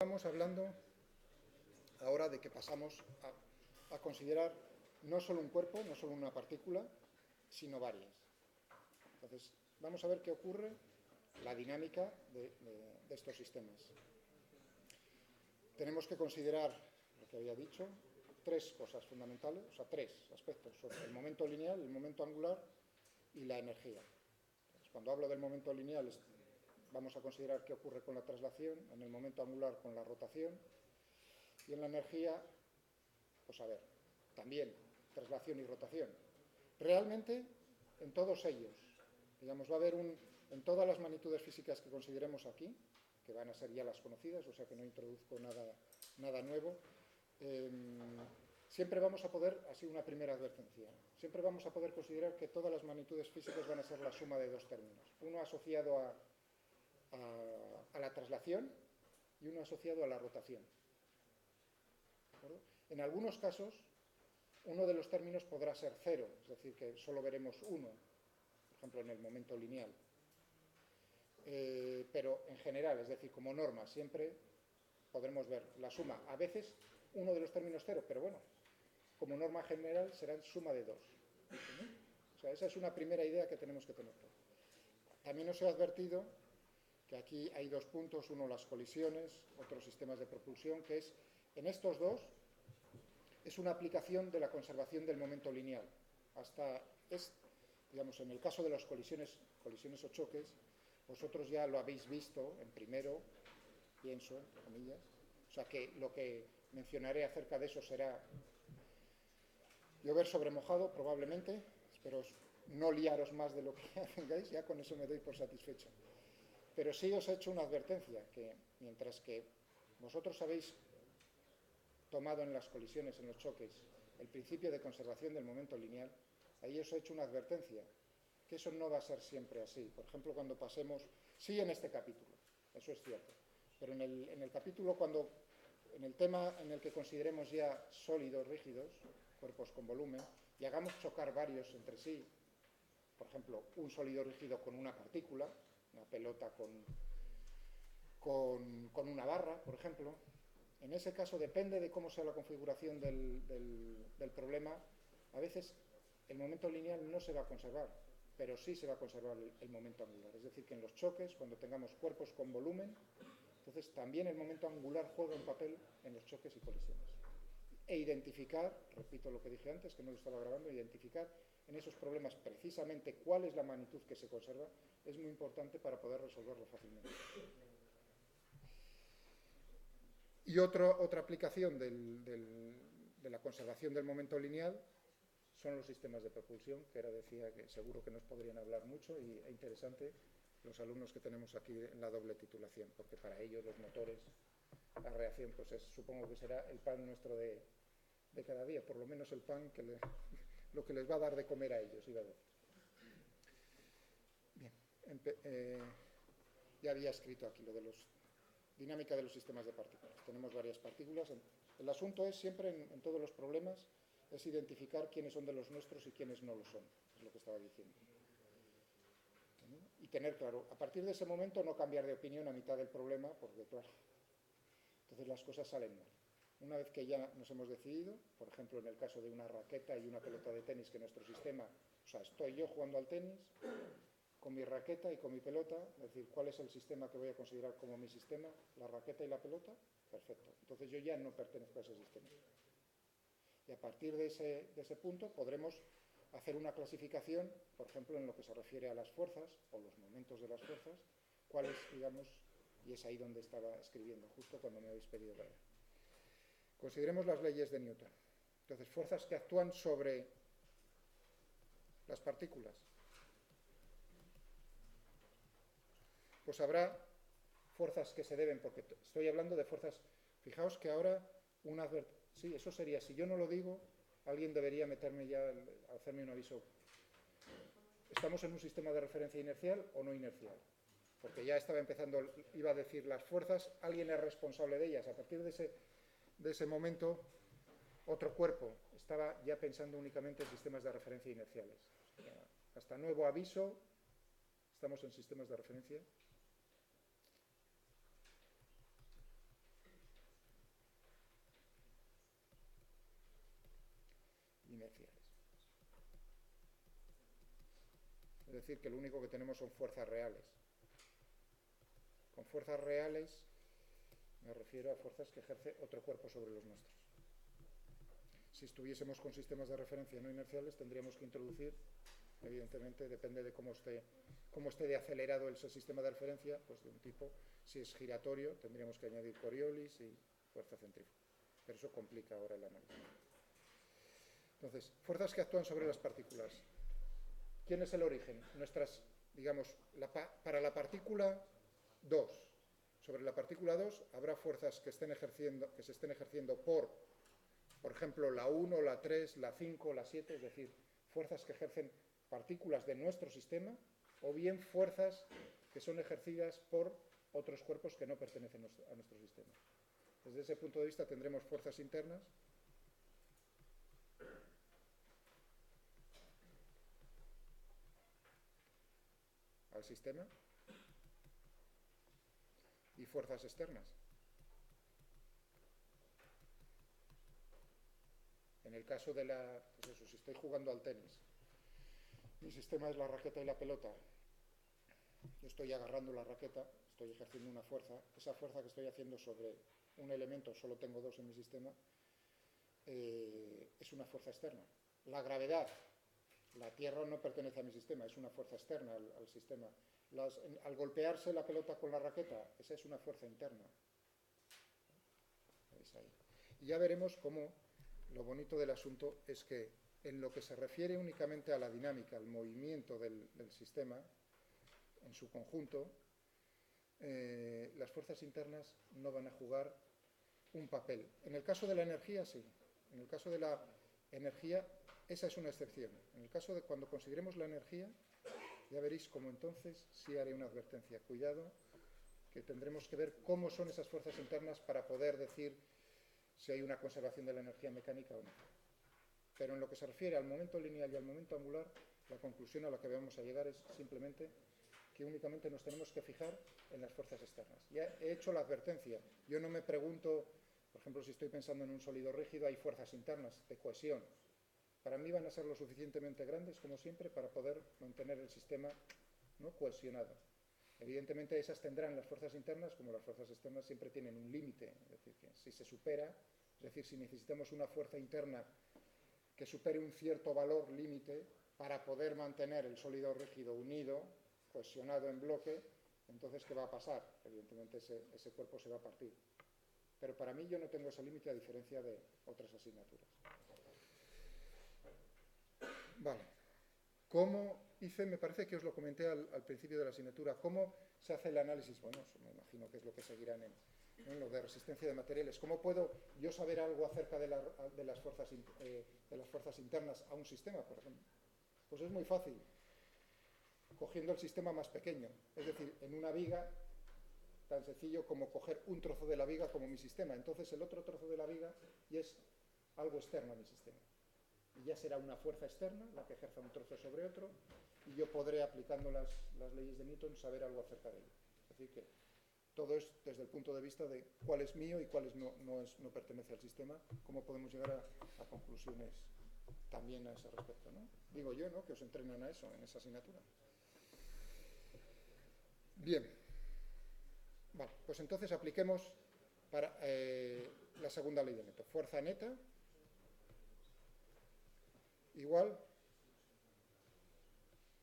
Estamos hablando ahora de que pasamos a considerar no solo un cuerpo, no solo una partícula, sino varias. Entonces, vamos a ver qué ocurre, la dinámica de estos sistemas. Tenemos que considerar, lo que había dicho, tres cosas fundamentales, o sea, tres aspectos sobre el momento lineal, el momento angular y la energía. Entonces, cuando hablo del momento lineal, vamos a considerar qué ocurre con la traslación, en el momento angular con la rotación, y en la energía, pues a ver, también traslación y rotación. Realmente, en todos ellos, digamos, va a haber en todas las magnitudes físicas que consideremos aquí, que van a ser ya las conocidas, o sea que no introduzco nada nuevo, siempre vamos a poder, así una primera advertencia, siempre vamos a poder considerar que todas las magnitudes físicas van a ser la suma de dos términos, uno asociado a la traslación y uno asociado a la rotación. ¿De acuerdo? En algunos casos, uno de los términos podrá ser cero, es decir, que solo veremos uno, por ejemplo, en el momento lineal. Pero en general, es decir, como norma, siempre podremos ver la suma. A veces uno de los términos cero, pero bueno, como norma general será suma de dos. O sea, esa es una primera idea que tenemos que tener. También os he advertido que aquí hay dos puntos, uno las colisiones, otros sistemas de propulsión, que es, en estos dos, es una aplicación de la conservación del momento lineal. Digamos, en el caso de las colisiones o choques, vosotros ya lo habéis visto en primero, pienso, entre comillas, o sea que lo que mencionaré acerca de eso será llover sobre mojado, probablemente, espero no liaros más de lo que ya tengáis, ya con eso me doy por satisfecho. Pero sí os he hecho una advertencia, que mientras que vosotros habéis tomado en las colisiones, en los choques, el principio de conservación del momento lineal, ahí os he hecho una advertencia, que eso no va a ser siempre así. Por ejemplo, cuando pasemos, sí en este capítulo, eso es cierto, pero en el capítulo en el tema en el que consideremos ya sólidos, rígidos, cuerpos con volumen, y hagamos chocar varios entre sí, por ejemplo, un sólido rígido con una partícula, una pelota con una barra, por ejemplo. En ese caso, depende de cómo sea la configuración del problema, a veces el momento lineal no se va a conservar, pero sí se va a conservar el momento angular. Es decir, que en los choques, cuando tengamos cuerpos con volumen, entonces también el momento angular juega un papel en los choques y colisiones. E identificar, repito lo que dije antes, que no lo estaba grabando, identificar en esos problemas precisamente cuál es la magnitud que se conserva, es muy importante para poder resolverlo fácilmente. Y otra aplicación de la conservación del momento lineal son los sistemas de propulsión, que ahora decía que seguro que nos podrían hablar mucho e interesante los alumnos que tenemos aquí en la doble titulación, porque para ellos los motores, la reacción, pues supongo que será el pan nuestro de cada día, por lo menos el pan lo que les va a dar de comer a ellos, iba a decir. Bien, ya había escrito aquí lo de los dinámica de los sistemas de partículas. Tenemos varias partículas. El asunto es siempre, en todos los problemas, es identificar quiénes son de los nuestros y quiénes no lo son. Es lo que estaba diciendo. Y tener claro, a partir de ese momento no cambiar de opinión a mitad del problema, porque claro, entonces las cosas salen mal. Una vez que ya nos hemos decidido, por ejemplo, en el caso de una raqueta y una pelota de tenis, que nuestro sistema, o sea, estoy yo jugando al tenis, con mi raqueta y con mi pelota, es decir, cuál es el sistema que voy a considerar como mi sistema, la raqueta y la pelota, perfecto. Entonces yo ya no pertenezco a ese sistema. Y a partir de ese punto podremos hacer una clasificación, por ejemplo, en lo que se refiere a las fuerzas o los momentos de las fuerzas, cuáles, digamos, y es ahí donde estaba escribiendo, justo cuando me habéis pedido ver. Consideremos las leyes de Newton. Entonces, fuerzas que actúan sobre las partículas. Pues habrá fuerzas que se deben, porque estoy hablando de fuerzas. Fijaos que ahora sí, eso sería, si yo no lo digo, alguien debería meterme ya, hacerme un aviso. ¿Estamos en un sistema de referencia inercial o no inercial? Porque ya estaba empezando, iba a decir las fuerzas, alguien es responsable de ellas. A partir de ese momento, otro cuerpo estaba ya pensando únicamente en sistemas de referencia inerciales. Hasta nuevo aviso, estamos en sistemas de referencia. Es decir, que lo único que tenemos son fuerzas reales. Con fuerzas reales me refiero a fuerzas que ejerce otro cuerpo sobre los nuestros. Si estuviésemos con sistemas de referencia no inerciales, tendríamos que introducir, evidentemente, depende de cómo esté de acelerado ese sistema de referencia, pues de un tipo, si es giratorio, tendríamos que añadir Coriolis y fuerza centrífuga. Pero eso complica ahora el análisis. Entonces, fuerzas que actúan sobre las partículas. ¿Quién es el origen? Nuestras, digamos, para la partícula 2. Sobre la partícula 2 habrá fuerzas que se estén ejerciendo por ejemplo, la 1, la 3, la 5, la 7, es decir, fuerzas que ejercen partículas de nuestro sistema, o bien fuerzas que son ejercidas por otros cuerpos que no pertenecen a nuestro sistema. Desde ese punto de vista tendremos fuerzas internas al sistema y fuerzas externas. En el caso de pues eso, si estoy jugando al tenis, mi sistema es la raqueta y la pelota, yo estoy agarrando la raqueta, estoy ejerciendo una fuerza, esa fuerza que estoy haciendo sobre un elemento, solo tengo dos en mi sistema, es una fuerza externa. La gravedad, la Tierra no pertenece a mi sistema, es una fuerza externa al sistema. Al golpearse la pelota con la raqueta, esa es una fuerza interna. ¿Veis ahí? Y ya veremos cómo lo bonito del asunto es que en lo que se refiere únicamente a la dinámica, al movimiento del sistema en su conjunto, las fuerzas internas no van a jugar un papel. En el caso de la energía, sí. En el caso de la energía, esa es una excepción. En el caso de cuando consideremos la energía, ya veréis cómo entonces sí haré una advertencia. Cuidado, que tendremos que ver cómo son esas fuerzas internas para poder decir si hay una conservación de la energía mecánica o no. Pero en lo que se refiere al momento lineal y al momento angular, la conclusión a la que vamos a llegar es simplemente que únicamente nos tenemos que fijar en las fuerzas externas. Ya he hecho la advertencia. Yo no me pregunto, por ejemplo, si estoy pensando en un sólido rígido, hay fuerzas internas de cohesión. Para mí van a ser lo suficientemente grandes, como siempre, para poder mantener el sistema, ¿no?, cohesionado. Evidentemente esas tendrán las fuerzas internas, como las fuerzas externas siempre tienen un límite, es decir, que si se supera, es decir, si necesitamos una fuerza interna que supere un cierto valor límite para poder mantener el sólido rígido unido, cohesionado en bloque, entonces ¿qué va a pasar? Evidentemente ese cuerpo se va a partir. Pero para mí yo no tengo ese límite a diferencia de otras asignaturas. Vale. ¿Cómo hice? Me parece que os lo comenté al principio de la asignatura. ¿Cómo se hace el análisis? Bueno, me imagino que es lo que seguirán en lo de resistencia de materiales. ¿Cómo puedo yo saber algo acerca de las fuerzas internas a un sistema, por ejemplo? Pues es muy fácil. Cogiendo el sistema más pequeño. Es decir, en una viga, tan sencillo como coger un trozo de la viga como mi sistema. Entonces el otro trozo de la viga ya es algo externo a mi sistema. Y ya será una fuerza externa la que ejerza un trozo sobre otro, y yo podré, aplicando las leyes de Newton, saber algo acerca de ello. Es decir, que todo es desde el punto de vista de cuál es mío y cuál no pertenece al sistema, cómo podemos llegar a conclusiones también a ese respecto, ¿no? Digo yo, ¿no?, que os entrenan a eso en esa asignatura. Bien. Vale, pues entonces apliquemos para la segunda ley de Newton. Fuerza neta igual,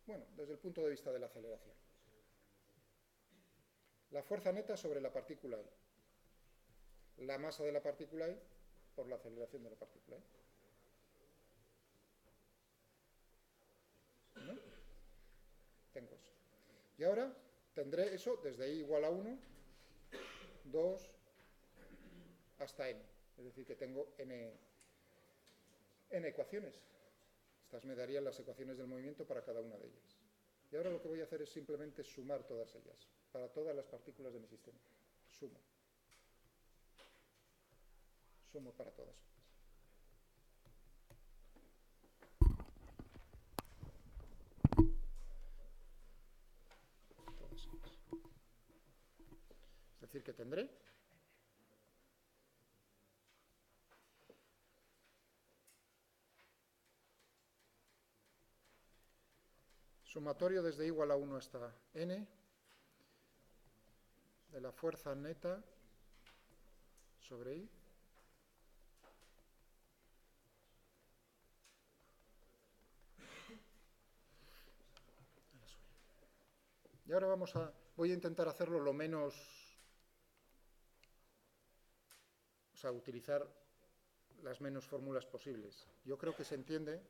bueno, desde el punto de vista de la aceleración. La fuerza neta sobre la partícula I. La masa de la partícula I por la aceleración de la partícula I. ¿No? Tengo eso. Y ahora tendré eso desde I igual a 1, 2, hasta n. Es decir, que tengo n ecuaciones. Estas me darían las ecuaciones del movimiento para cada una de ellas. Y ahora lo que voy a hacer es simplemente sumar todas ellas, para todas las partículas de mi sistema. Sumo. Sumo para todas. Es decir, que tendré Sumatorio desde igual a 1 hasta n de la fuerza neta sobre I y ahora voy a intentar hacerlo lo menos, o sea, utilizar las menos fórmulas posibles. Yo creo que se entiende,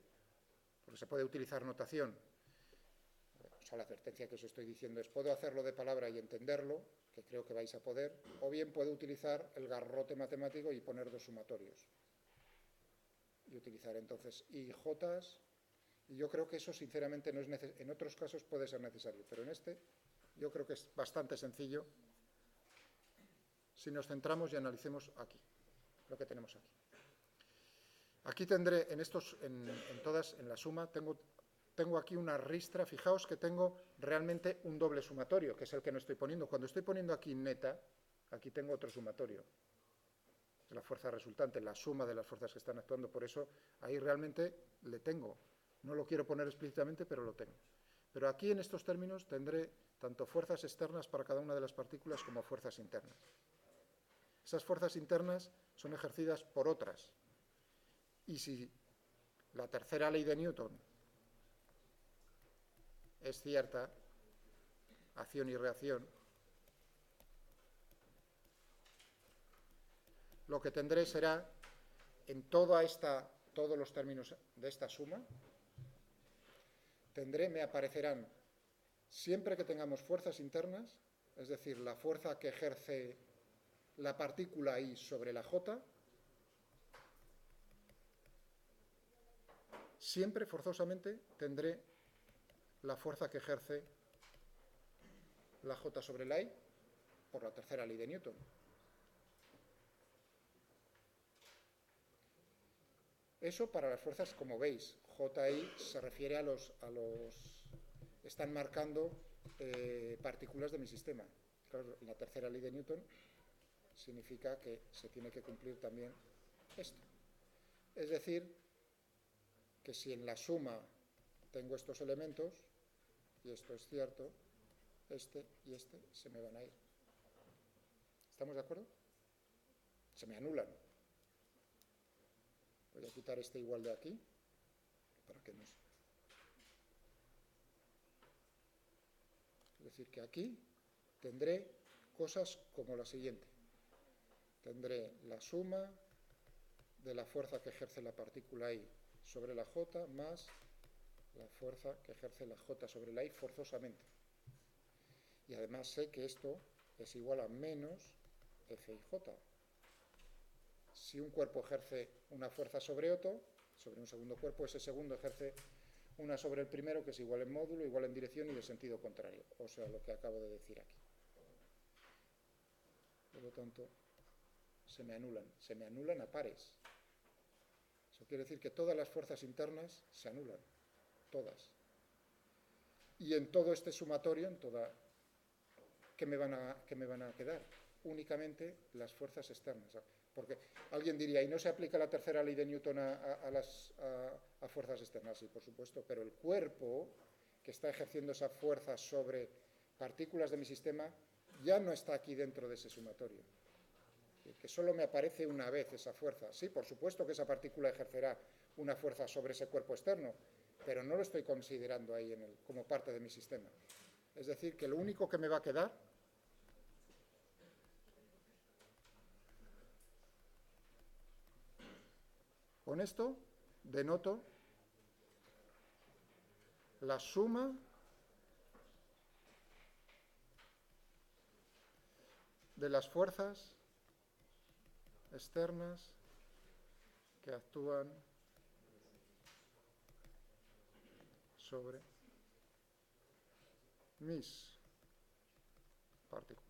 porque se puede utilizar notación. O sea, la advertencia que os estoy diciendo es, puedo hacerlo de palabra y entenderlo, que creo que vais a poder, o bien puedo utilizar el garrote matemático y poner dos sumatorios. Y utilizar entonces I y J, y yo creo que eso sinceramente no es necesario. En otros casos puede ser necesario, pero en este yo creo que es bastante sencillo si nos centramos y analicemos aquí, lo que tenemos aquí. Aquí tendré, en la suma, tengo aquí una ristra. Fijaos que tengo realmente un doble sumatorio, que es el que no estoy poniendo. Cuando estoy poniendo aquí neta, aquí tengo otro sumatorio. La fuerza resultante, la suma de las fuerzas que están actuando. Por eso ahí realmente le tengo. No lo quiero poner explícitamente, pero lo tengo. Pero aquí en estos términos tendré tanto fuerzas externas para cada una de las partículas como fuerzas internas. Esas fuerzas internas son ejercidas por otras. Y si la tercera ley de Newton es cierta, acción y reacción, lo que tendré será, en todos los términos de esta suma, me aparecerán, siempre que tengamos fuerzas internas, es decir, la fuerza que ejerce la partícula I sobre la J, siempre forzosamente tendré la fuerza que ejerce la J sobre la I por la tercera ley de Newton. Eso para las fuerzas, como veis, J y se refiere a los están marcando partículas de mi sistema. Claro, la tercera ley de Newton significa que se tiene que cumplir también esto. Es decir, que si en la suma tengo estos elementos, y esto es cierto, este y este se me van a ir. ¿Estamos de acuerdo? Se me anulan. Voy a quitar este igual de aquí, para que no se... Es decir, que aquí tendré cosas como la siguiente. Tendré la suma de la fuerza que ejerce la partícula I sobre la J más la fuerza que ejerce la J sobre la I forzosamente. Y además sé que esto es igual a menos F y J. Si un cuerpo ejerce una fuerza sobre otro, sobre un segundo cuerpo, ese segundo ejerce una sobre el primero, que es igual en módulo, igual en dirección y de sentido contrario. O sea, lo que acabo de decir aquí. Por lo tanto, se me anulan a pares. Eso quiere decir que todas las fuerzas internas se anulan, todas. Y en todo este sumatorio, ¿qué me van a quedar? Únicamente las fuerzas externas. Porque alguien diría, ¿y no se aplica la tercera ley de Newton a fuerzas externas? Sí, por supuesto, pero el cuerpo que está ejerciendo esa fuerza sobre partículas de mi sistema ya no está aquí dentro de ese sumatorio. Que solo me aparece una vez esa fuerza. Sí, por supuesto que esa partícula ejercerá una fuerza sobre ese cuerpo externo, pero no lo estoy considerando ahí como parte de mi sistema. Es decir, que lo único que me va a quedar con esto denoto la suma de las fuerzas externas que actúan sobre mis partículas.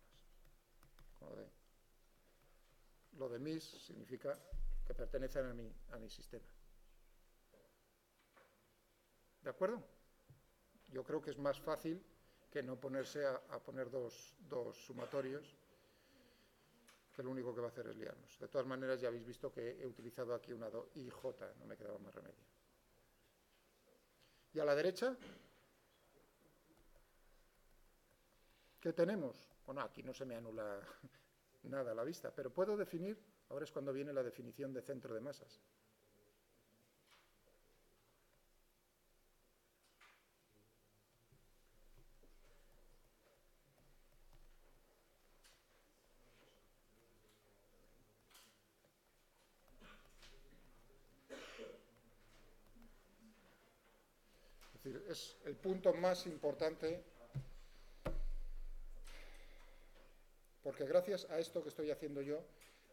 Lo de mis significa que pertenecen a mi sistema. ¿De acuerdo? Yo creo que es más fácil que no ponerse a poner dos sumatorios, que lo único que va a hacer es liarnos. De todas maneras, ya habéis visto que he utilizado aquí una IJ, no me quedaba más remedio. Y a la derecha, ¿Qué tenemos? Bueno, aquí no se me anula nada a la vista, pero puedo definir, ahora es cuando viene la definición de centro de masas. Es decir, es el punto más importante, porque gracias a esto que estoy haciendo yo,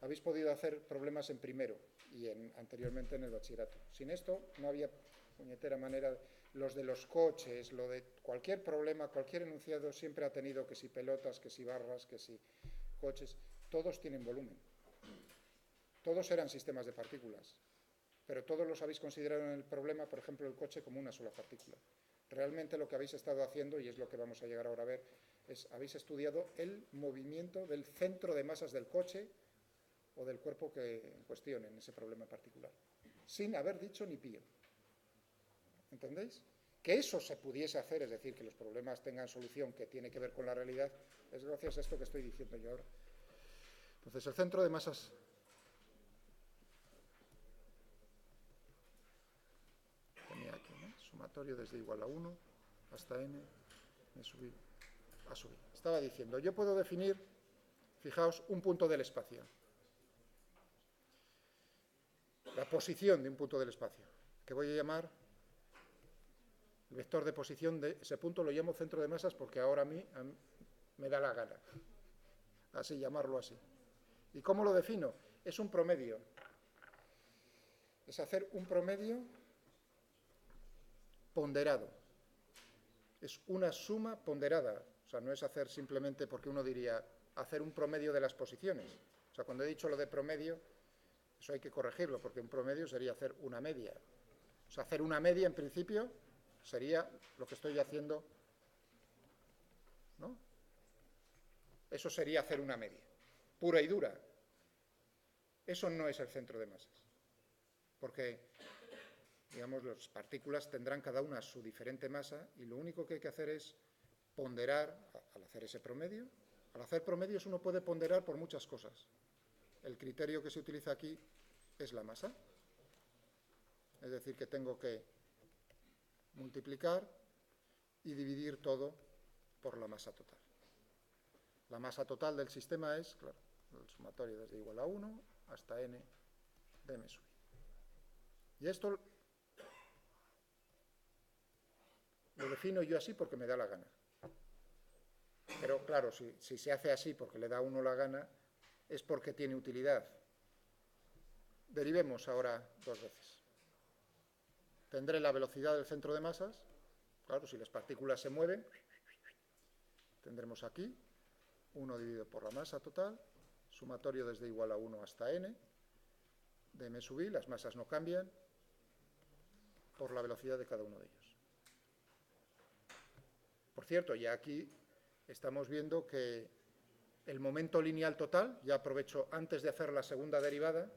habéis podido hacer problemas en primero y anteriormente en el bachillerato. Sin esto no había puñetera manera. Los de los coches, lo de cualquier problema, cualquier enunciado siempre ha tenido que si pelotas, que si barras, que si coches, todos tienen volumen. Todos eran sistemas de partículas, pero todos los habéis considerado en el problema, por ejemplo, el coche como una sola partícula. Realmente lo que habéis estado haciendo, y es lo que vamos a llegar ahora a ver, es habéis estudiado el movimiento del centro de masas del coche o del cuerpo que en cuestión en ese problema particular, sin haber dicho ni pío. ¿Entendéis? Que eso se pudiese hacer, es decir, que los problemas tengan solución que tiene que ver con la realidad, es gracias a esto que estoy diciendo yo ahora. Entonces, el centro de masas tenía aquí, ¿no? Sumatorio desde igual a 1 hasta n, me subí a subir. Estaba diciendo, yo puedo definir, fijaos, un punto del espacio. La posición de un punto del espacio, que voy a llamar el vector de posición de ese punto, lo llamo centro de masas porque ahora a mí me da la gana, así llamarlo así. ¿Y cómo lo defino? Es un promedio. Es hacer un promedio ponderado. Es una suma ponderada. O sea, no es hacer simplemente, porque uno diría, hacer un promedio de las posiciones. O sea, cuando he dicho lo de promedio, eso hay que corregirlo, porque un promedio sería hacer una media. O sea, hacer una media en principio sería lo que estoy haciendo, ¿no? Eso sería hacer una media, pura y dura. Eso no es el centro de masas, porque, digamos, las partículas tendrán cada una su diferente masa y lo único que hay que hacer es ponderar al hacer ese promedio. Al hacer promedios uno puede ponderar por muchas cosas. El criterio que se utiliza aquí es la masa, es decir, que tengo que multiplicar y dividir todo por la masa total. La masa total del sistema es, claro, el sumatorio desde igual a 1 hasta n de m sub i. Y esto lo defino yo así porque me da la gana. Pero claro, si se hace así porque le da a uno la gana, es porque tiene utilidad. Derivemos ahora dos veces. Tendré la velocidad del centro de masas. Claro, si las partículas se mueven, tendremos aquí 1 dividido por la masa total, sumatorio desde igual a 1 hasta n, de m sub i, las masas no cambian, por la velocidad de cada uno de ellos. Por cierto, ya aquí estamos viendo que el momento lineal total, ya aprovecho antes de hacer la segunda derivada,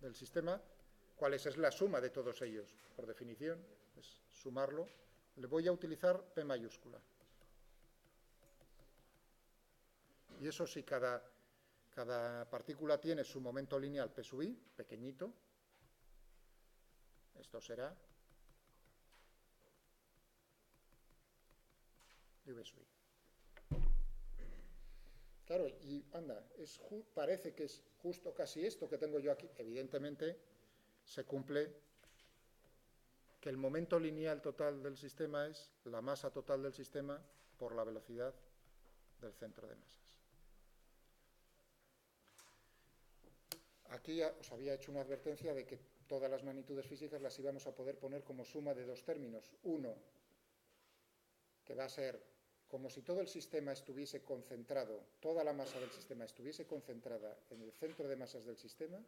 del sistema, ¿cuál es? Es la suma de todos ellos, por definición, es sumarlo. Le voy a utilizar P mayúscula. Y eso sí, cada partícula tiene su momento lineal P sub i, pequeñito. Esto será dv sub i. Claro, y anda, parece que es justo casi esto que tengo yo aquí. Evidentemente, se cumple que el momento lineal total del sistema es la masa total del sistema por la velocidad del centro de masas. Aquí os había hecho una advertencia de que todas las magnitudes físicas las íbamos a poder poner como suma de dos términos. Uno, que va a ser como si todo el sistema estuviese concentrado, toda la masa del sistema estuviese concentrada en el centro de masas del sistema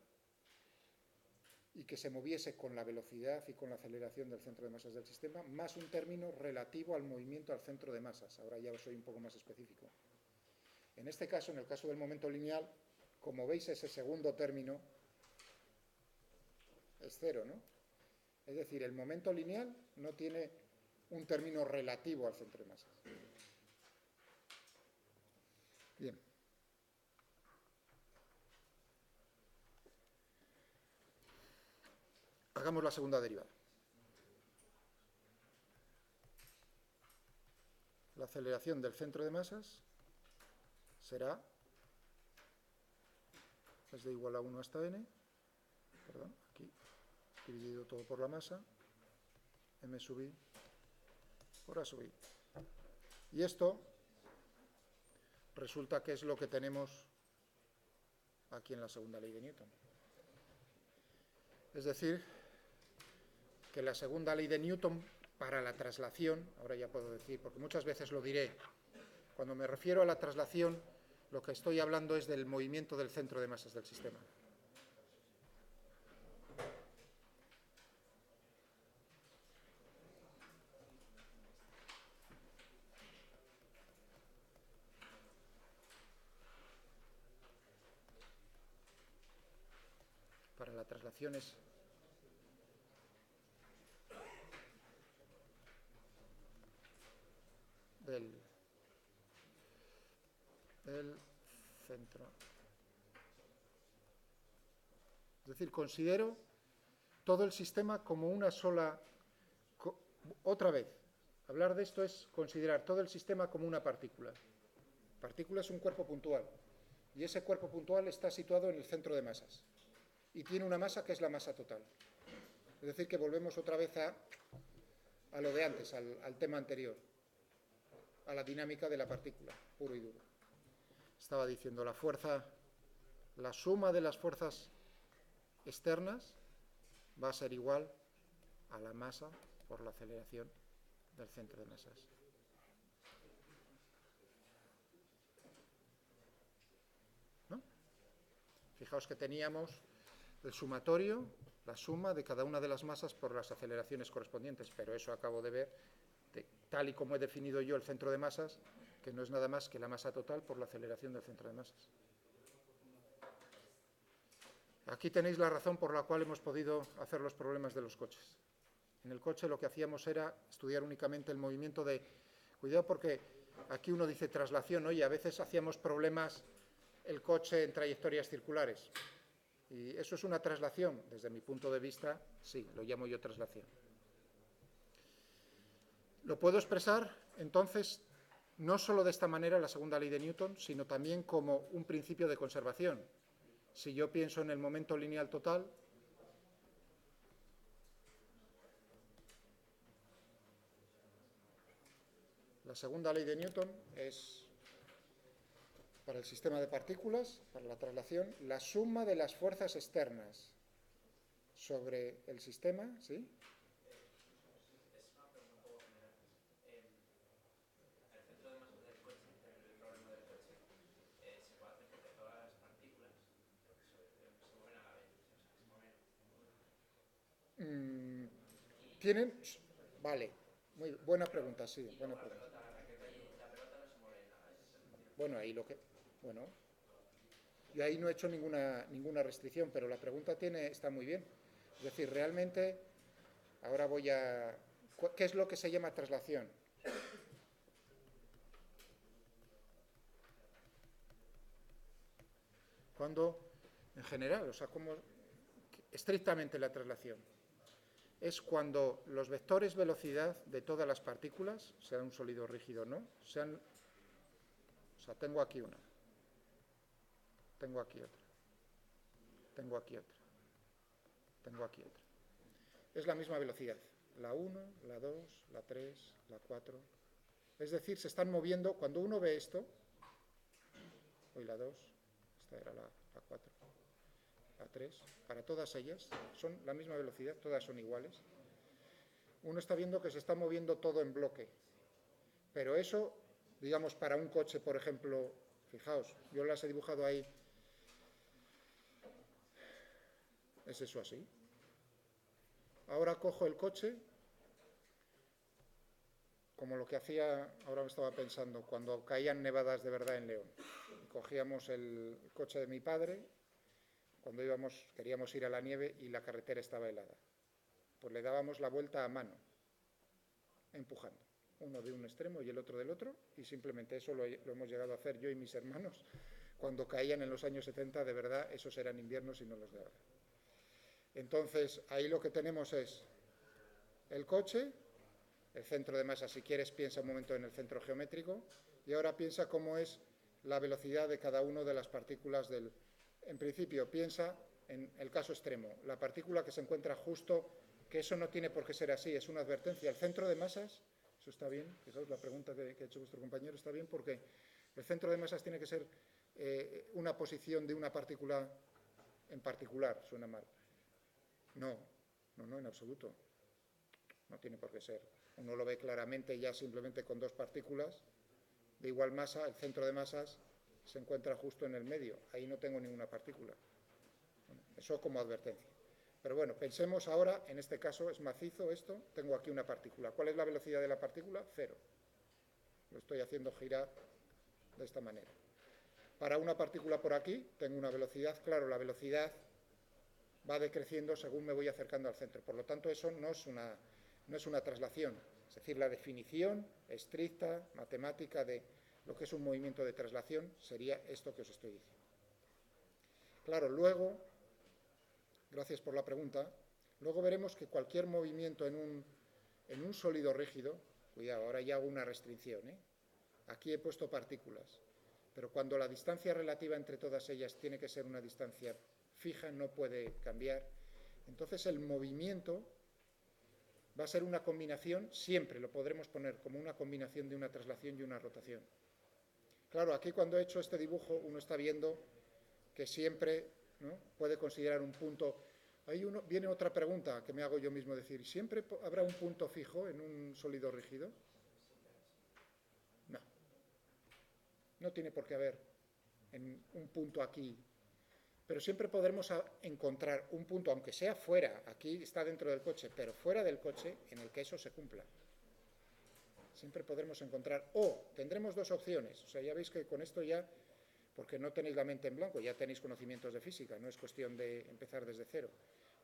y que se moviese con la velocidad y con la aceleración del centro de masas del sistema, más un término relativo al movimiento al centro de masas. Ahora ya soy un poco más específico. En este caso, en el caso del momento lineal, como veis ese segundo término, es cero, ¿no? Es decir, el momento lineal no tiene un término relativo al centro de masas. Bien. Hagamos la segunda derivada. La aceleración del centro de masas será, es de igual a 1 hasta n, perdón, aquí, dividido todo por la masa, m sub i por a sub i. Y esto resulta que es lo que tenemos aquí en la segunda ley de Newton. Es decir, que la segunda ley de Newton para la traslación, ahora ya puedo decir, porque muchas veces lo diré, cuando me refiero a la traslación, lo que estoy hablando es del movimiento del centro de masas del sistema. Para la traslación es del centro. Es decir, considero todo el sistema como una sola... Otra vez, hablar de esto es considerar todo el sistema como una partícula. Partícula es un cuerpo puntual, y ese cuerpo puntual está situado en el centro de masas, y tiene una masa que es la masa total. Es decir, que volvemos otra vez a lo de antes, al tema anterior, a la dinámica de la partícula, puro y duro. Estaba diciendo, la fuerza, la suma de las fuerzas externas va a ser igual a la masa por la aceleración del centro de masas. ¿No? Fijaos que teníamos el sumatorio, la suma de cada una de las masas por las aceleraciones correspondientes, pero eso acabo de ver, tal y como he definido yo el centro de masas, que no es nada más que la masa total por la aceleración del centro de masas. Aquí tenéis la razón por la cual hemos podido hacer los problemas de los coches. En el coche lo que hacíamos era estudiar únicamente el movimiento de... Cuidado porque aquí uno dice traslación, ¿no? Y a veces hacíamos problemas el coche en trayectorias circulares. Y eso es una traslación, desde mi punto de vista, sí, lo llamo yo traslación. Lo puedo expresar, entonces, no solo de esta manera, la segunda ley de Newton, sino también como un principio de conservación. Si yo pienso en el momento lineal total, la segunda ley de Newton es, para el sistema de partículas, para la traslación, la suma de las fuerzas externas sobre el sistema, ¿sí? Tienen... Vale, muy buena pregunta, sí, buena pregunta. Bueno, ahí lo que... Bueno, yo ahí no he hecho ninguna restricción, pero la pregunta está muy bien. Es decir, realmente, ahora voy a... ¿Qué es lo que se llama traslación? Cuando, en general, o sea, como estrictamente la traslación, es cuando los vectores velocidad de todas las partículas, sea un sólido rígido o no, sean... O sea, tengo aquí una, tengo aquí otra, tengo aquí otra, tengo aquí otra. Es la misma velocidad, la 1, la 2, la 3, la 4. Es decir, se están moviendo, cuando uno ve esto, hoy la 2, esta era la 4, la 3, para todas ellas, son la misma velocidad, todas son iguales. Uno está viendo que se está moviendo todo en bloque, pero eso, digamos, para un coche, por ejemplo, fijaos, yo las he dibujado ahí, es eso así. Ahora cojo el coche, como lo que hacía, ahora me estaba pensando, cuando caían nevadas de verdad en León. Cogíamos el coche de mi padre, cuando queríamos ir a la nieve y la carretera estaba helada. Pues le dábamos la vuelta a mano, empujando, uno de un extremo y el otro del otro, y simplemente eso lo hemos llegado a hacer yo y mis hermanos cuando caían en los años 70, de verdad, esos eran inviernos y no los de ahora. Entonces, ahí lo que tenemos es el coche, el centro de masa, si quieres, piensa un momento en el centro geométrico, y ahora piensa cómo es la velocidad de cada una de las partículas del... En principio, piensa en el caso extremo, la partícula que se encuentra justo, que eso no tiene por qué ser así, es una advertencia. El centro de masas, eso está bien, fijaos, la pregunta que ha hecho vuestro compañero está bien, porque el centro de masas tiene que ser una posición de una partícula en particular, suena mal. No, en absoluto. No tiene por qué ser. Uno lo ve claramente ya simplemente con dos partículas de igual masa, el centro de masas se encuentra justo en el medio. Ahí no tengo ninguna partícula. Bueno, eso como advertencia. Pero bueno, pensemos ahora, en este caso es macizo esto, tengo aquí una partícula. ¿Cuál es la velocidad de la partícula? 0. Lo estoy haciendo girar de esta manera. Para una partícula por aquí tengo una velocidad, claro, la velocidad va decreciendo según me voy acercando al centro. Por lo tanto, eso no es una traslación. Es decir, la definición estricta, matemática de lo que es un movimiento de traslación sería esto que os estoy diciendo. Claro, luego, gracias por la pregunta, luego veremos que cualquier movimiento en un sólido rígido, cuidado, ahora ya hago una restricción, aquí he puesto partículas, pero cuando la distancia relativa entre todas ellas tiene que ser una distancia fija, no puede cambiar, entonces el movimiento va a ser una combinación, siempre lo podremos poner como una combinación de una traslación y una rotación. Claro, aquí cuando he hecho este dibujo uno está viendo que siempre, ¿no?, puede considerar un punto. Ahí viene otra pregunta que me hago yo mismo, decir, ¿siempre habrá un punto fijo en un sólido rígido? No tiene por qué haber en un punto aquí, pero siempre podremos encontrar un punto, aunque sea fuera, aquí está dentro del coche, pero fuera del coche, en el que eso se cumpla. Siempre podremos encontrar, o tendremos dos opciones, o sea, ya veis que con esto ya, porque no tenéis la mente en blanco, ya tenéis conocimientos de física, no es cuestión de empezar desde cero.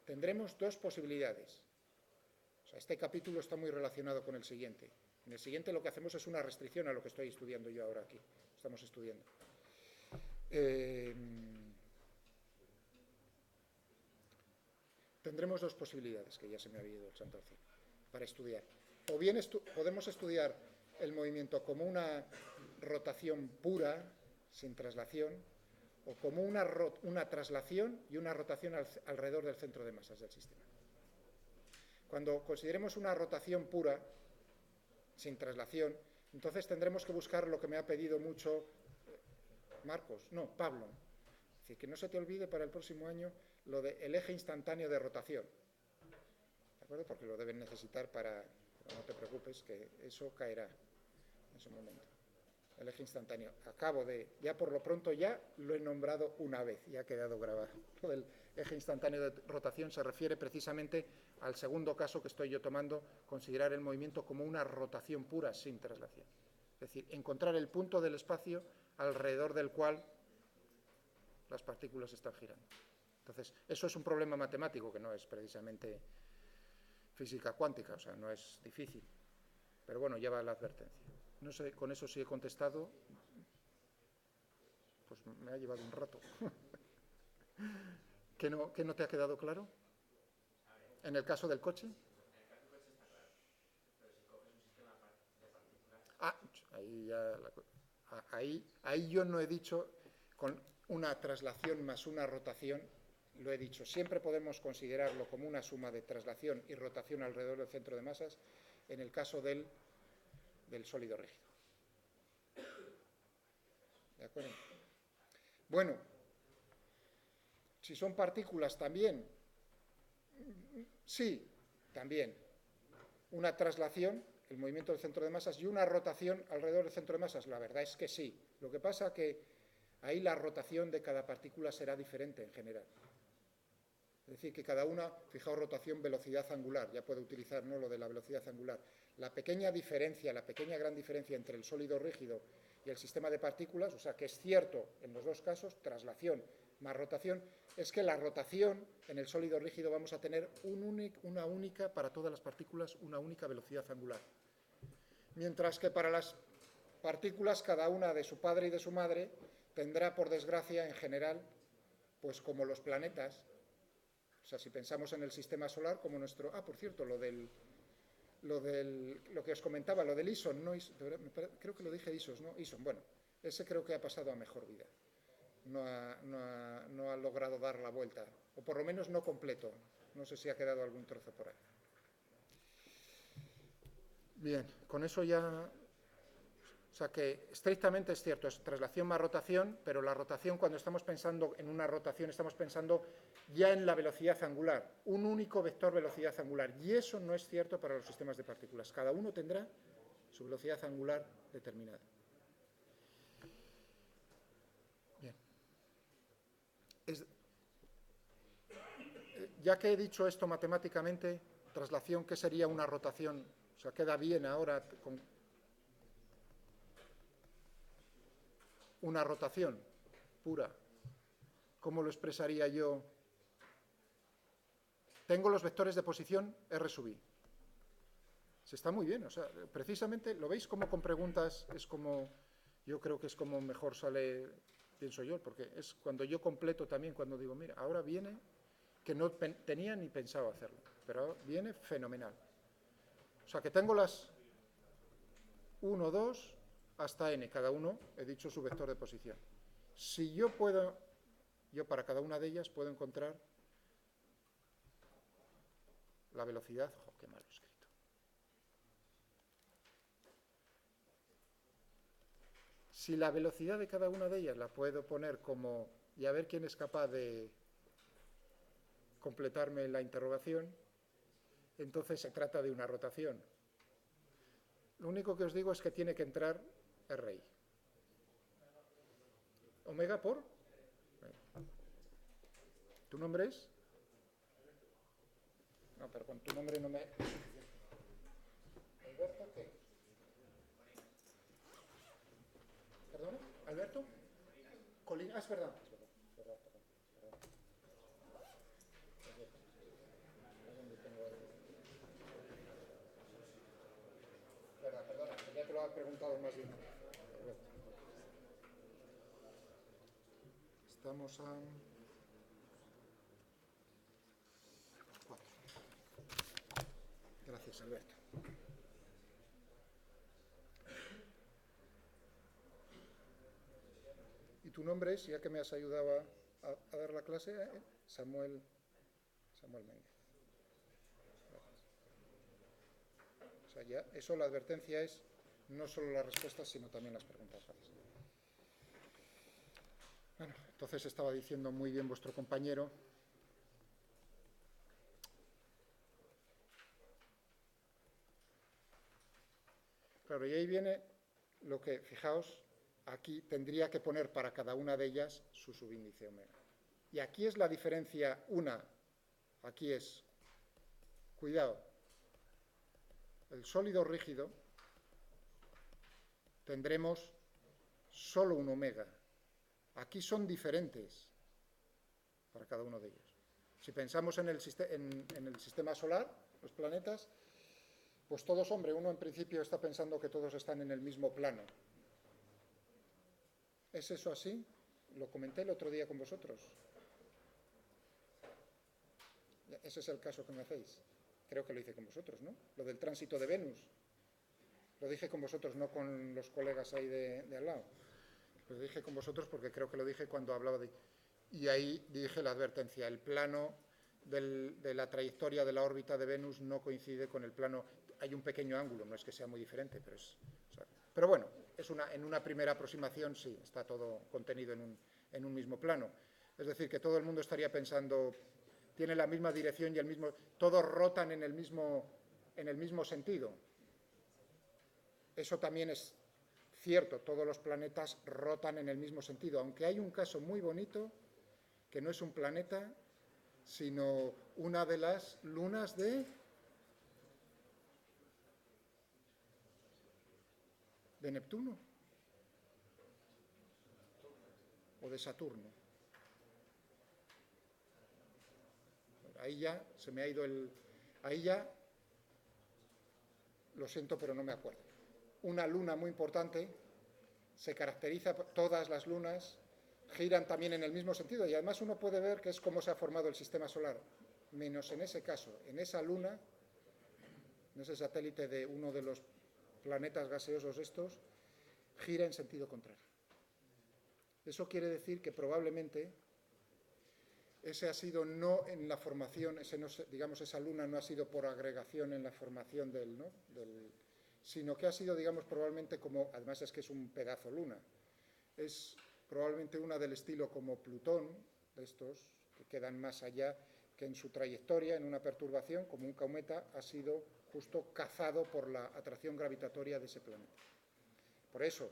Tendremos dos posibilidades. O sea, este capítulo está muy relacionado con el siguiente. En el siguiente lo que hacemos es una restricción a lo que estoy estudiando yo ahora aquí. Estamos estudiando. Tendremos dos posibilidades, que ya se me ha ido el santo al cielo, para estudiar. O bien podemos estudiar el movimiento como una rotación pura, sin traslación, o como una traslación y una rotación alrededor del centro de masas del sistema. Cuando consideremos una rotación pura, sin traslación, entonces tendremos que buscar lo que me ha pedido mucho Pablo. Es decir, que no se te olvide para el próximo año lo del eje instantáneo de rotación. ¿De acuerdo? Porque lo deben necesitar pero no te preocupes, que eso caerá en su momento. El eje instantáneo. Ya por lo pronto ya lo he nombrado una vez, ya ha quedado grabado. Lo del eje instantáneo de rotación se refiere precisamente al segundo caso que estoy yo tomando, considerar el movimiento como una rotación pura sin traslación. Es decir, encontrar el punto del espacio alrededor del cual las partículas están girando. Entonces, eso es un problema matemático que no es precisamente física cuántica, o sea, no es difícil. Pero bueno, ya va la advertencia. No sé, con eso sí he contestado. Pues me ha llevado un rato. ¿Qué no te ha quedado claro? ¿En el caso del coche? Ahí yo no he dicho con una traslación más una rotación, lo he dicho, siempre podemos considerarlo como una suma de traslación y rotación alrededor del centro de masas en el caso del sólido rígido. ¿De acuerdo? Bueno, si son partículas también, sí, también. Una traslación, el movimiento del centro de masas, y una rotación alrededor del centro de masas, la verdad es que sí. Lo que pasa que ahí la rotación de cada partícula será diferente en general. Es decir, que cada una, fijaos, rotación, velocidad angular, ya puedo utilizar, ¿no?, lo de la velocidad angular. La pequeña gran diferencia entre el sólido rígido y el sistema de partículas, o sea que es cierto en los dos casos, traslación más rotación, es que la rotación en el sólido rígido vamos a tener una única, para todas las partículas, una única velocidad angular. Mientras que para las partículas, cada una de su padre y de su madre, tendrá, por desgracia, en general, pues como los planetas, o sea, si pensamos en el sistema solar como nuestro... Ah, por cierto, lo que os comentaba, lo del ISON, ¿no? Creo que lo dije ISOS, ¿no? ISON, bueno, ese creo que ha pasado a mejor vida. No ha logrado dar la vuelta, o por lo menos no completo. No sé si ha quedado algún trozo por ahí. Bien, con eso ya... O sea que estrictamente es cierto, es traslación más rotación, pero la rotación, cuando estamos pensando en una rotación, estamos pensando ya en la velocidad angular, un único vector velocidad angular, y eso no es cierto para los sistemas de partículas. Cada uno tendrá su velocidad angular determinada. Bien. Ya que he dicho esto matemáticamente, traslación, ¿qué sería una rotación? O sea, queda bien ahora con una rotación pura. ¿Cómo lo expresaría yo? Tengo los vectores de posición R sub i. Se está muy bien, o sea, precisamente, ¿lo veis como con preguntas? Es como, yo creo que es como mejor sale, pienso yo, porque es cuando yo completo también, cuando digo, mira, ahora viene, que no tenía ni pensado hacerlo, pero ahora viene fenomenal. O sea, que tengo las 1, 2, hasta n, cada uno, he dicho su vector de posición. Si yo puedo, yo para cada una de ellas puedo encontrar la velocidad, ojo, qué mal escrito. Si la velocidad de cada una de ellas la puedo poner como, y a ver quién es capaz de completarme la interrogación, entonces se trata de una rotación. Lo único que os digo es que tiene que entrar RI. ¿Omega por? ¿Tu nombre es? No, pero con tu nombre no me... ¿Alberto qué? ¿Perdona? ¿Alberto? Colina. Ah, es verdad. Perdón. Perdona, ya te lo ha preguntado más bien. Alberto. Estamos a... 4. Gracias, Alberto. ¿Y tu nombre es, ya que me has ayudado a dar la clase? Samuel Méndez. O sea, ya, eso, la advertencia es no solo las respuestas, sino también las preguntas. Gracias. Bueno, entonces estaba diciendo muy bien vuestro compañero. Claro, y ahí viene lo que, fijaos, aquí tendría que poner para cada una de ellas su subíndice omega. Y aquí es la diferencia, aquí es, cuidado, el sólido rígido tendremos solo un omega. Aquí son diferentes para cada uno de ellos. Si pensamos en el sistema solar, los planetas, pues todos, hombre, uno en principio está pensando que todos están en el mismo plano. ¿Es eso así? Lo comenté el otro día con vosotros. Ese es el caso que me hacéis. Creo que lo hice con vosotros, ¿no? Lo del tránsito de Venus. Lo dije con vosotros, no con los colegas ahí de al lado. Lo dije con vosotros porque creo que lo dije cuando hablaba de... Y ahí dije la advertencia, el plano de la trayectoria de la órbita de Venus no coincide con el plano... Hay un pequeño ángulo, no es que sea muy diferente, pero es... O sea, pero bueno, en una primera aproximación sí, está todo contenido en un mismo plano. Es decir, que todo el mundo estaría pensando, tiene la misma dirección y el mismo... Todos rotan en el mismo sentido. Eso también es cierto, todos los planetas rotan en el mismo sentido, aunque hay un caso muy bonito, que no es un planeta, sino una de las lunas de Neptuno o de Saturno. ahí ya se me ha ido el... Ahí ya, lo siento, pero no me acuerdo. Una luna muy importante, se caracteriza, todas las lunas giran también en el mismo sentido, y además uno puede ver que es cómo se ha formado el sistema solar, menos en ese caso, en esa luna, en ese satélite de uno de los planetas gaseosos estos, gira en sentido contrario. Eso quiere decir que probablemente ese ha sido no en la formación, ese no, digamos, esa luna no ha sido por agregación en la formación sino que ha sido, digamos, probablemente como, además es que es un pedazo luna, es probablemente una del estilo como Plutón, de estos, que quedan más allá, que en su trayectoria, en una perturbación, como un cometa, ha sido justo cazado por la atracción gravitatoria de ese planeta. Por eso,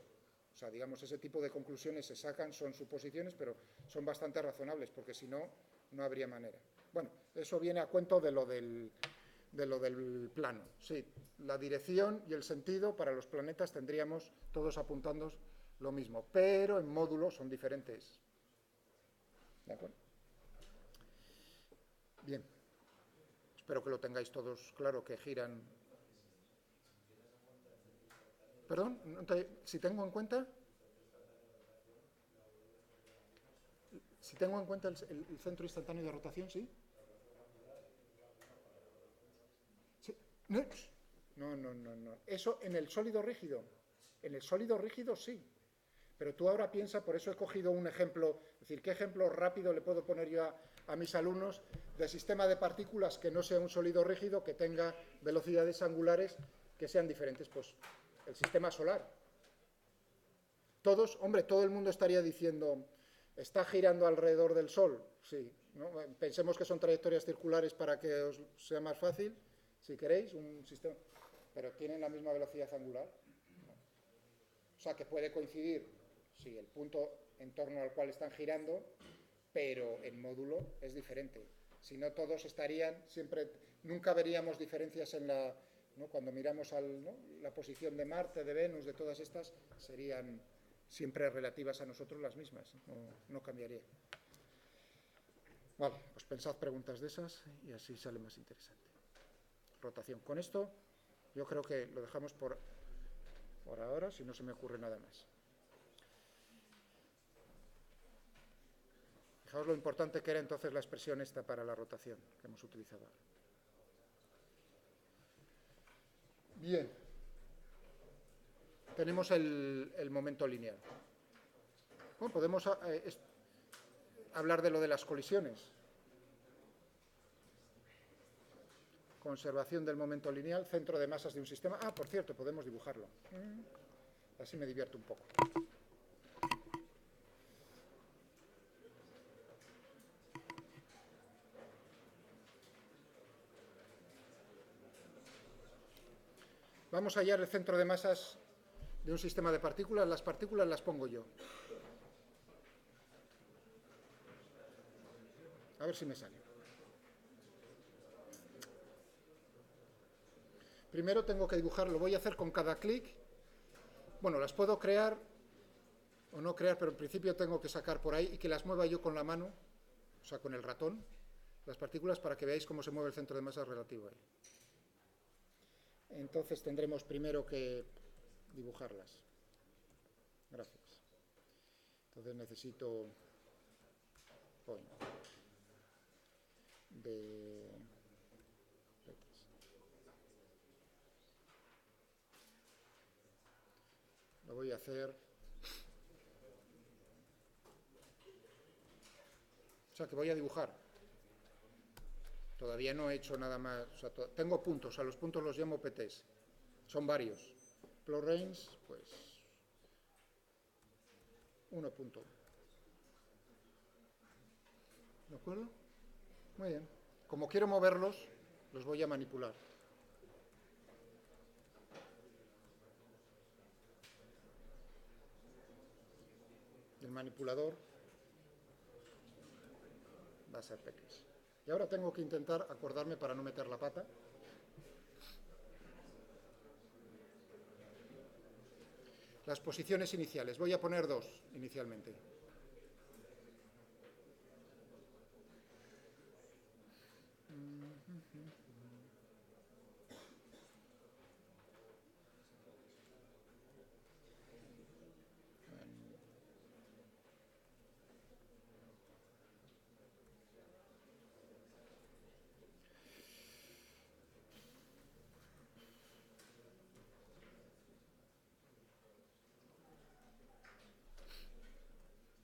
o sea, digamos, ese tipo de conclusiones se sacan, son suposiciones, pero son bastante razonables, porque si no, no habría manera. Bueno, eso viene a cuento de lo del plano. Sí, la dirección y el sentido para los planetas tendríamos todos apuntando lo mismo, pero en módulos son diferentes. ¿De acuerdo? Bien. Espero que lo tengáis todos claro, que giran. ¿Perdón? Si tengo en cuenta... Si tengo en cuenta el centro instantáneo de rotación, ¿sí? ¿Sí? No. Eso en el sólido rígido. En el sólido rígido sí. Pero tú ahora piensa, por eso he cogido un ejemplo, es decir, ¿qué ejemplo rápido le puedo poner yo a mis alumnos de sistema de partículas que no sea un sólido rígido, que tenga velocidades angulares que sean diferentes? Pues el sistema solar. Todo el mundo estaría diciendo, ¿está girando alrededor del Sol? Sí, ¿no? Pensemos que son trayectorias circulares para que os sea más fácil, si queréis, un sistema, pero ¿tienen la misma velocidad angular? No. O sea, que puede coincidir, sí, el punto en torno al cual están girando, pero el módulo es diferente. Si no, todos estarían, siempre, nunca veríamos diferencias en la, ¿no? Cuando miramos la posición de Marte, de Venus, de todas estas, serían siempre relativas a nosotros las mismas, no cambiaría. Vale, pues pensad preguntas de esas y así sale más interesante. Rotación. Con esto yo creo que lo dejamos por ahora, si no se me ocurre nada más. Fijaos lo importante que era entonces la expresión esta para la rotación que hemos utilizado ahora. Bien. Tenemos el momento lineal. Bueno, podemos hablar de lo de las colisiones. Conservación del momento lineal, centro de masas de un sistema. Ah, por cierto, podemos dibujarlo. Así me divierto un poco. Vamos a hallar el centro de masas de un sistema de partículas. Las partículas las pongo yo. A ver si me sale. Primero tengo que dibujar, lo voy a hacer con cada clic. Bueno, las puedo crear o no crear, pero en principio tengo que sacar por ahí y que las mueva yo con la mano, o sea, con el ratón, las partículas, para que veáis cómo se mueve el centro de masa relativo ahí. Entonces tendremos primero que dibujarlas. Gracias. Entonces necesito point de... Lo voy a hacer... O sea, que voy a dibujar. Todavía no he hecho nada más. O sea, tengo puntos, a los puntos los llamo PTs. Son varios. Plot range, pues... 1 punto. ¿De acuerdo? Muy bien. Como quiero moverlos, los voy a manipular. El manipulador va a ser PTs. Y ahora tengo que intentar acordarme para no meter la pata. Las posiciones iniciales. Voy a poner 2 inicialmente.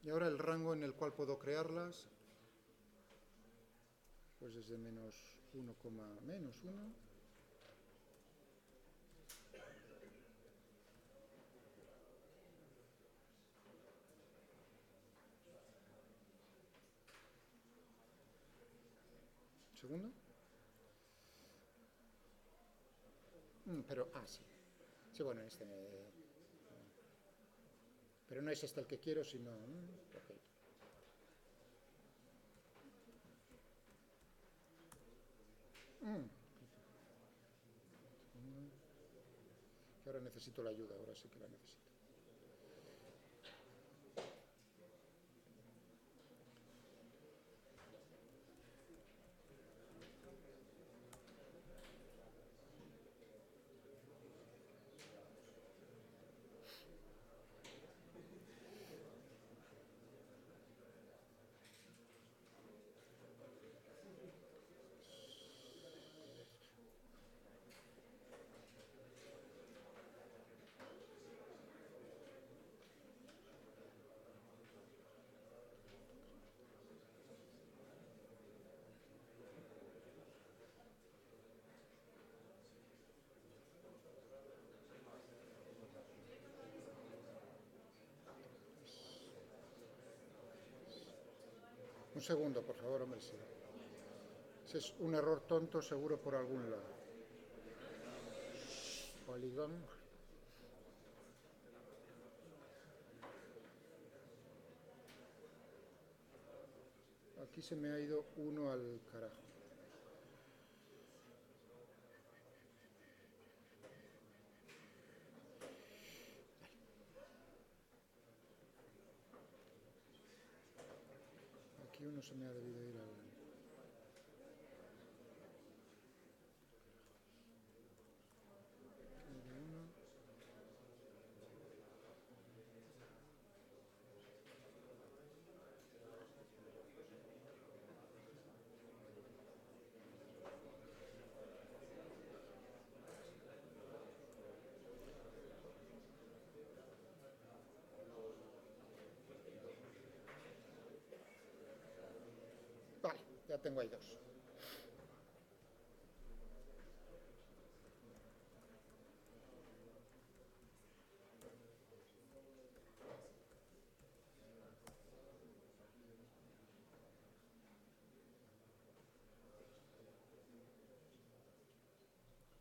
Y ahora el rango en el cual puedo crearlas, pues desde menos 1, menos 1. Segundo. Pero, sí. Sí, bueno, este pero no es este el que quiero, sino... Okay. Que ahora necesito la ayuda, ahora sí que la necesito. Un segundo, por favor, hombre. Sí. Ese es un error tonto, seguro por algún lado. Polygon. Aquí se me ha ido uno al carajo. Aquí uno se me ha debido ir al... Vale, ya tengo ahí dos.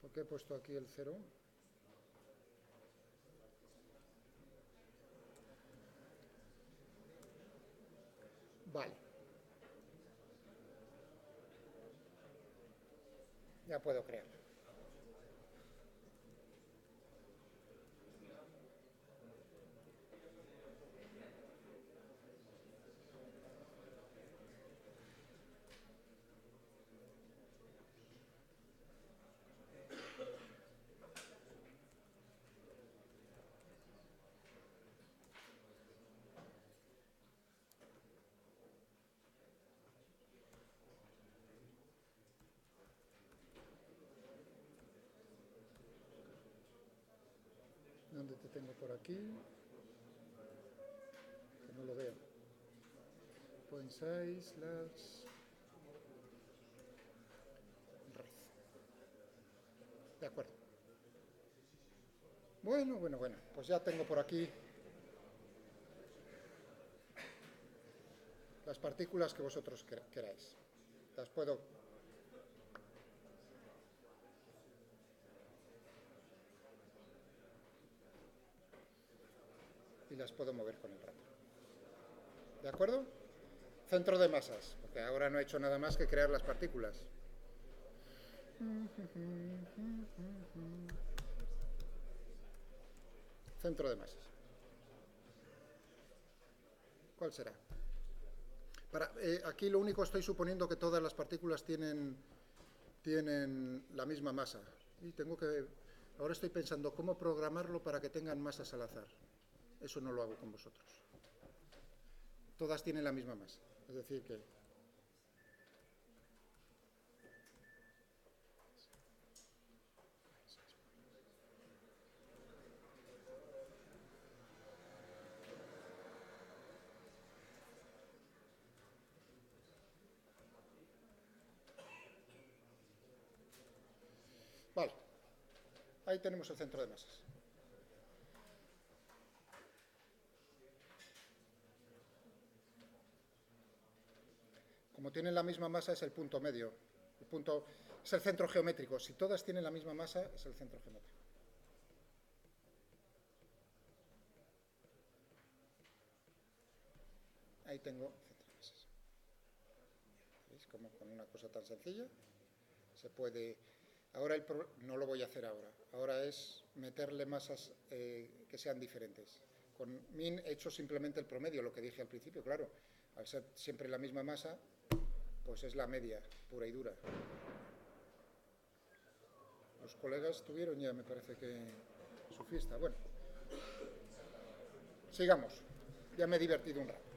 ¿Por qué he puesto aquí el 0? Vale. Ya puedo crear. ¿Dónde te tengo por aquí? Que no lo veo. Point size, large. Red. De acuerdo. Bueno. Pues ya tengo por aquí las partículas que vosotros queráis. Las puedo... y las puedo mover con el ratón. ¿De acuerdo? Centro de masas, porque ahora no he hecho nada más que crear las partículas. Centro de masas. ¿Cuál será? Aquí lo único estoy suponiendo que todas las partículas tienen la misma masa. Y ahora estoy pensando cómo programarlo para que tengan masas al azar. Eso no lo hago con vosotros. Todas tienen la misma masa. Es decir que... ahí tenemos el centro de masas. Como tienen la misma masa, es el punto medio. El punto es el centro geométrico. Si todas tienen la misma masa, es el centro geométrico. Ahí tengo centro de masas. ¿Veis? Como con una cosa tan sencilla se puede... Ahora no lo voy a hacer ahora. Ahora es meterle masas que sean diferentes. Con min he hecho simplemente el promedio, lo que dije al principio, claro. Al ser siempre la misma masa, pues es la media, pura y dura. Los colegas tuvieron ya, me parece que, su fiesta. Bueno, sigamos. Ya me he divertido un rato.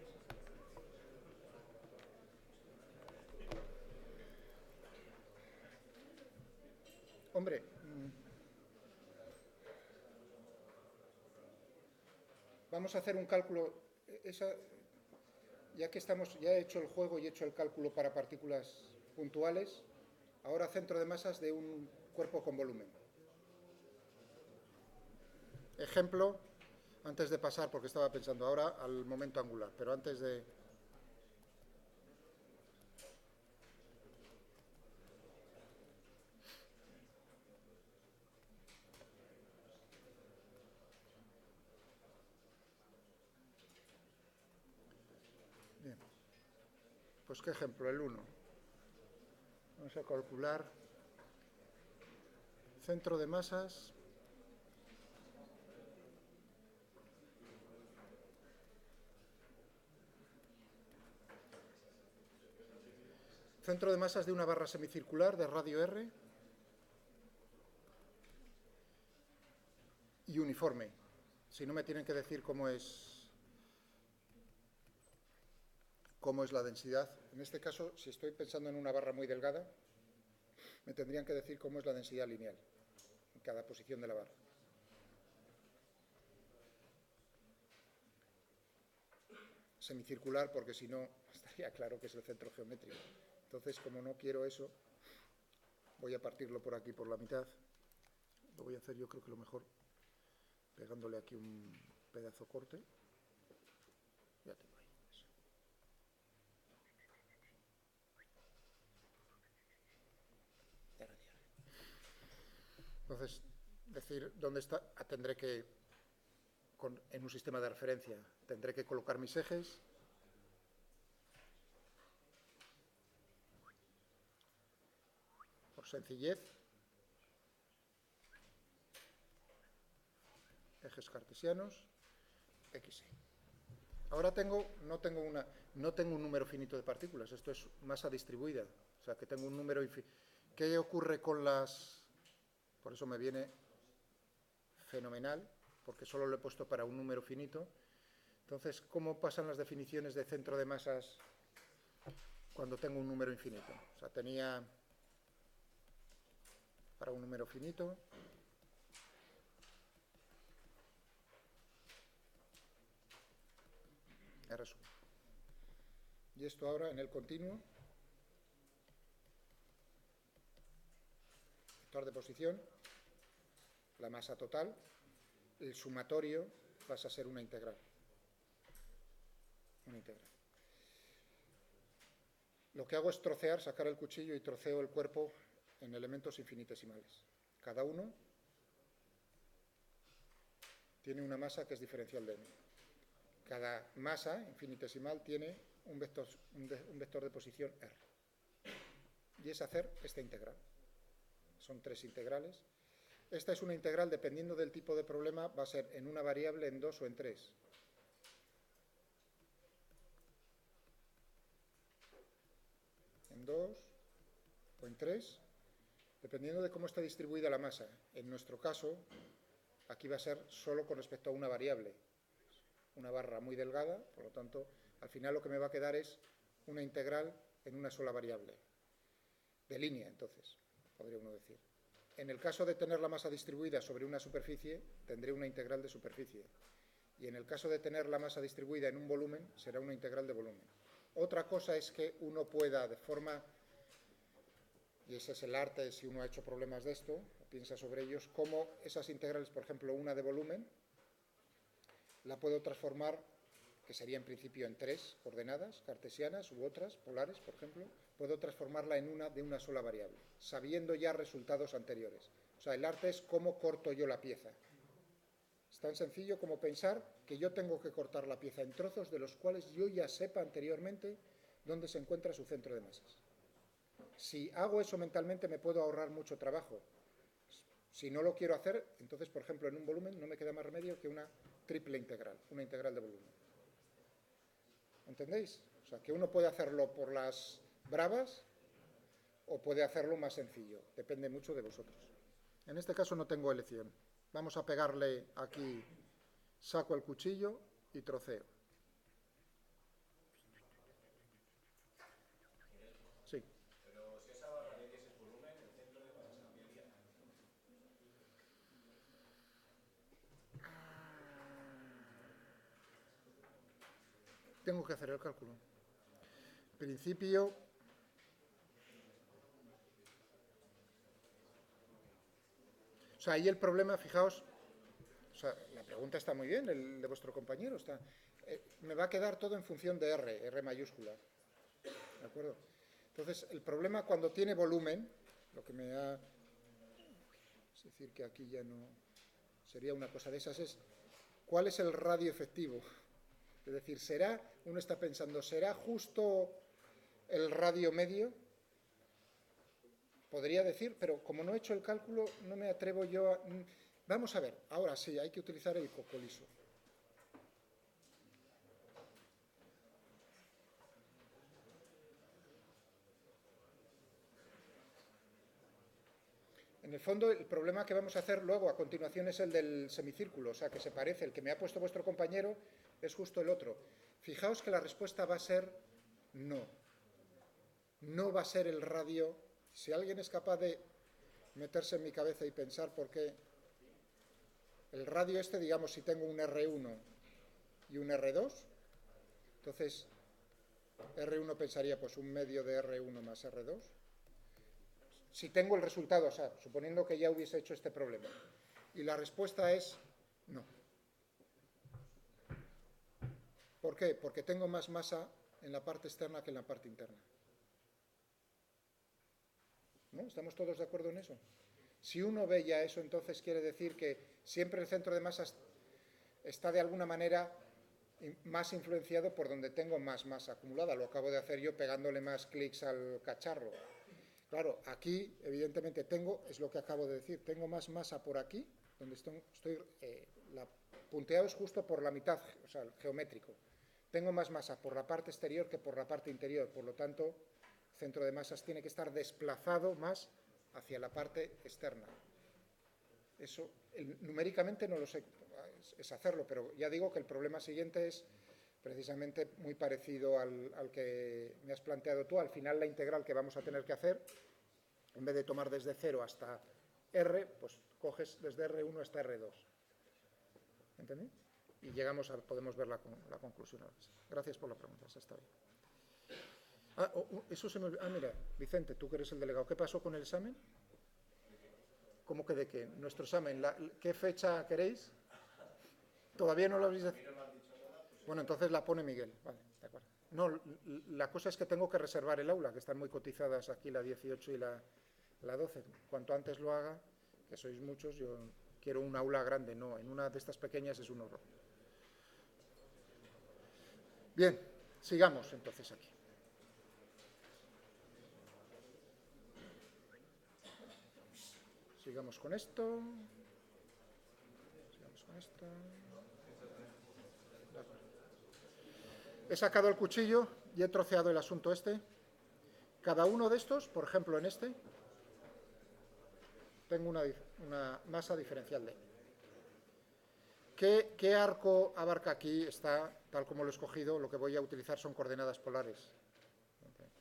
Hombre, vamos a hacer un cálculo. Ya que ya he hecho el juego y he hecho el cálculo para partículas puntuales, ahora centro de masas de un cuerpo con volumen. Ejemplo, antes de pasar, porque estaba pensando ahora al momento angular, pero antes de... Bien. Pues qué ejemplo, el 1. Vamos a calcular centro de masas de una barra semicircular de radio R y uniforme. Si no me tienen que decir cómo es la densidad. En este caso, si estoy pensando en una barra muy delgada, me tendrían que decir cómo es la densidad lineal en cada posición de la barra. Semicircular, porque si no, estaría claro que es el centro geométrico. Entonces, como no quiero eso, voy a partirlo por aquí, por la mitad. Lo voy a hacer, yo creo que lo mejor, pegándole aquí un pedazo corte. Ya tengo ahí eso. Entonces, decir dónde está, tendré que, en un sistema de referencia, tendré que colocar mis ejes. Por sencillez, ejes cartesianos, x. Ahora no tengo un número finito de partículas, esto es masa distribuida, o sea que tengo un número infinito. ¿Qué ocurre con las...? Por eso me viene fenomenal, porque solo lo he puesto para un número finito. Entonces, ¿cómo pasan las definiciones de centro de masas cuando tengo un número infinito? O sea, tenía para un número finito... R1. Y esto ahora en el continuo, vector de posición, la masa total, el sumatorio pasa a ser una integral. Lo que hago es trocear, sacar el cuchillo y troceo el cuerpo en elementos infinitesimales. Cada uno tiene una masa que es diferencial de n. Cada masa infinitesimal tiene un vector de posición R. Y es hacer esta integral. Son 3 integrales. Esta es una integral, dependiendo del tipo de problema, va a ser en una variable, en 2 o en 3. En 2 o en 3, dependiendo de cómo está distribuida la masa. En nuestro caso, aquí va a ser solo con respecto a una variable. Una barra muy delgada, por lo tanto, al final lo que me va a quedar es una integral en una sola variable. De línea, entonces, podría uno decir. En el caso de tener la masa distribuida sobre una superficie, tendré una integral de superficie. Y en el caso de tener la masa distribuida en un volumen, será una integral de volumen. Otra cosa es que uno pueda, de forma, y ese es el arte si uno ha hecho problemas de esto, piensa sobre ellos, cómo esas integrales, por ejemplo, una de volumen, la puedo transformar, que sería en principio en 3 coordenadas cartesianas u otras, polares, por ejemplo, puedo transformarla en una de una sola variable, sabiendo ya resultados anteriores. O sea, el arte es cómo corto yo la pieza. Es tan sencillo como pensar que yo tengo que cortar la pieza en trozos de los cuales yo ya sepa anteriormente dónde se encuentra su centro de masas. Si hago eso mentalmente me puedo ahorrar mucho trabajo. Si no lo quiero hacer, entonces, por ejemplo, en un volumen no me queda más remedio que una triple integral, una integral de volumen. ¿Entendéis? O sea, que uno puede hacerlo por las bravas o puede hacerlo más sencillo. Depende mucho de vosotros. En este caso no tengo elección. Vamos a pegarle aquí, saco el cuchillo y troceo. Sí. Pero si esa barra de 10 es volumen, el centro de masas cambiaría. Tengo que hacer el cálculo. En principio, o sea, ahí el problema, fijaos, o sea, la pregunta está muy bien, el de vuestro compañero está. Me va a quedar todo en función de R mayúscula. ¿De acuerdo? Entonces, el problema cuando tiene volumen, lo que me da, es decir, que aquí ya no sería una cosa de esas, es ¿cuál es el radio efectivo? Es decir, uno está pensando, ¿será justo el radio medio? Podría decir, pero como no he hecho el cálculo, no me atrevo yo a... Vamos a ver, ahora sí, hay que utilizar el coco liso. En el fondo, el problema que vamos a hacer luego, a continuación, es el del semicírculo, o sea, que se parece, el que me ha puesto vuestro compañero es justo el otro. Fijaos que la respuesta va a ser no. No va a ser el radio. Si alguien es capaz de meterse en mi cabeza y pensar por qué el radio este, digamos, si tengo un R1 y un R2, entonces R1 pensaría pues un medio de R1 más R2. Si tengo el resultado, o sea, suponiendo que ya hubiese hecho este problema. Y la respuesta es no. ¿Por qué? Porque tengo más masa en la parte externa que en la parte interna. ¿No? ¿Estamos todos de acuerdo en eso? Si uno ve ya eso, entonces quiere decir que siempre el centro de masas está de alguna manera más influenciado por donde tengo más masa acumulada. Lo acabo de hacer yo pegándole más clics al cacharro. Claro, aquí evidentemente es lo que acabo de decir, tengo más masa por aquí, donde la punteado es justo por la mitad, o sea, el geométrico. Tengo más masa por la parte exterior que por la parte interior, por lo tanto, el centro de masas tiene que estar desplazado más hacia la parte externa. Eso numéricamente no lo sé, es hacerlo, pero ya digo que el problema siguiente es precisamente muy parecido al que me has planteado tú. Al final la integral que vamos a tener que hacer, en vez de tomar desde 0 hasta R, pues coges desde R1 hasta R2. ¿Entendéis? Y podemos ver la conclusión. Gracias por la pregunta, esa está bien. Eso se me olvidó. Mira, Vicente, tú que eres el delegado, ¿qué pasó con el examen? ¿Cómo que de qué? Nuestro examen, ¿qué fecha queréis? ¿Todavía no lo habéis decidido? Bueno, entonces la pone Miguel. Vale, de acuerdo. No, la cosa es que tengo que reservar el aula, que están muy cotizadas aquí la 18 y la 12. Cuanto antes lo haga, que sois muchos, yo quiero un aula grande, no, en una de estas pequeñas es un horror. Bien, sigamos entonces aquí. Sigamos con esto. He sacado el cuchillo y he troceado el asunto este. Cada uno de estos, por ejemplo en este, tengo una masa diferencial de. ¿Qué arco abarca aquí? Está, tal como lo he escogido, lo que voy a utilizar son coordenadas polares.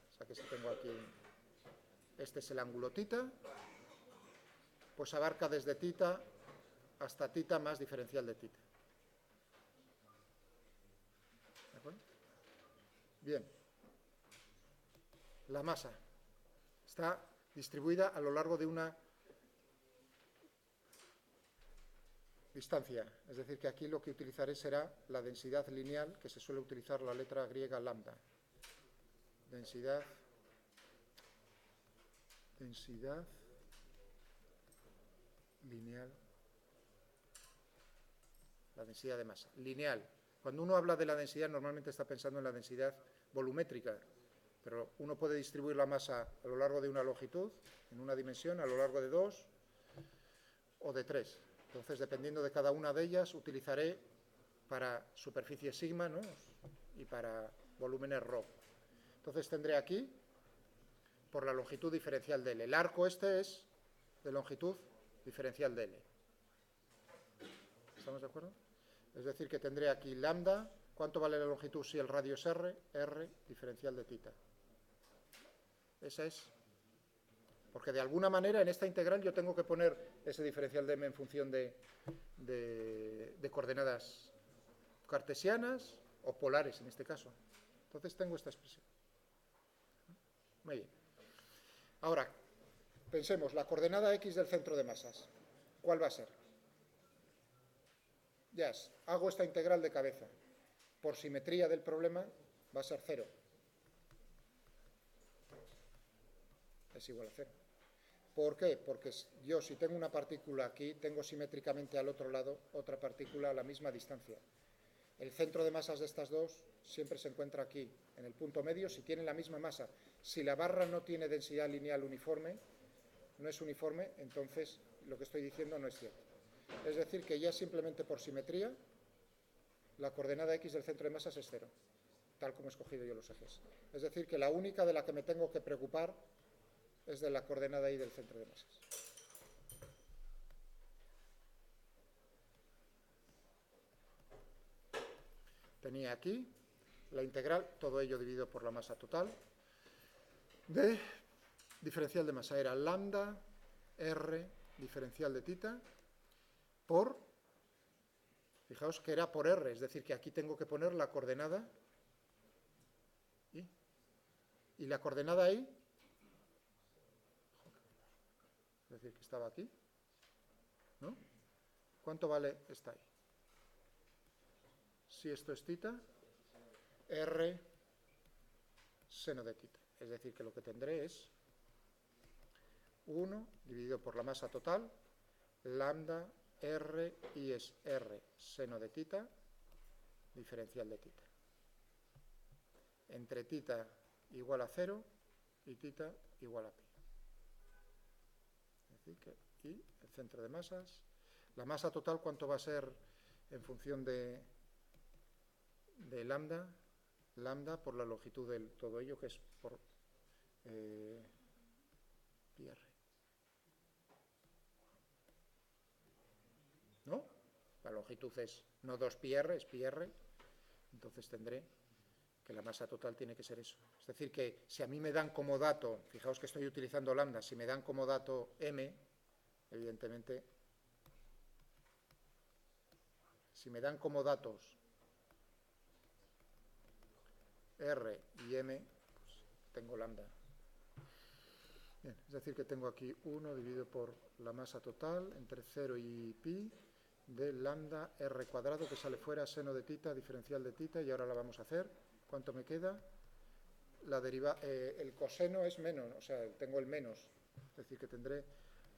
O sea que si tengo aquí, este es el ángulo θ, pues abarca desde θ hasta θ más diferencial de θ. ¿De acuerdo? Bien. La masa está distribuida a lo largo de una distancia. Es decir, que aquí lo que utilizaré será la densidad lineal, que se suele utilizar la letra griega lambda. Densidad lineal. La densidad de masa. Lineal. Cuando uno habla de la densidad, normalmente está pensando en la densidad volumétrica, pero uno puede distribuir la masa a lo largo de una longitud, en una dimensión, a lo largo de 2 o de 3. Entonces, dependiendo de cada una de ellas, utilizaré para superficie sigma, ¿no?, y para volúmenes ρ. Entonces, tendré aquí, por la longitud diferencial de L. El arco este es de longitud diferencial de L. ¿Estamos de acuerdo? Es decir, que tendré aquí lambda. ¿Cuánto vale la longitud si el radio es R? R diferencial de θ. Esa es. Porque de alguna manera en esta integral yo tengo que poner ese diferencial de m en función de coordenadas cartesianas o polares en este caso. Entonces tengo esta expresión. Muy bien. Ahora, pensemos, la coordenada x del centro de masas. ¿Cuál va a ser? Ya hago esta integral de cabeza. Por simetría del problema va a ser 0. Es igual a 0. ¿Por qué? Porque yo, si tengo una partícula aquí, tengo simétricamente al otro lado otra partícula a la misma distancia. El centro de masas de estas dos siempre se encuentra aquí, en el punto medio, si tienen la misma masa. Si la barra no tiene densidad lineal uniforme, no es uniforme, entonces lo que estoy diciendo no es cierto. Es decir, que ya simplemente por simetría, la coordenada x del centro de masas es 0, tal como he escogido yo los ejes. Es decir, que la única de la que me tengo que preocupar es de la coordenada y del centro de masas. Tenía aquí la integral, todo ello dividido por la masa total, de diferencial de masa. Era lambda R diferencial de θ por, fijaos que era por R, es decir, que aquí tengo que poner la coordenada I. Y la coordenada I, es decir, que estaba aquí, ¿no? ¿Cuánto vale esta I? Si esto es θ, R seno de θ. Es decir, que lo que tendré es 1 dividido por la masa total, lambda R y es R seno de θ diferencial de θ. Entre θ igual a 0 y θ igual a pi. Es decir, que y el centro de masas, la masa total, ¿cuánto va a ser en función de lambda? Lambda por la longitud de todo ello, que es por pi r. ¿No? La longitud es no 2 pi r, es pi r. Entonces tendré que la masa total tiene que ser eso. Es decir, que si a mí me dan como dato, fijaos que estoy utilizando lambda, si me dan como dato m, evidentemente, si me dan como datos r y m, pues tengo lambda. Bien, es decir, que tengo aquí 1 dividido por la masa total entre 0 y pi de lambda r cuadrado, que sale fuera, seno de θ, diferencial de θ, y ahora la vamos a hacer. ¿Cuánto me queda? El coseno es menos, o sea, tengo el menos. Es decir, que tendré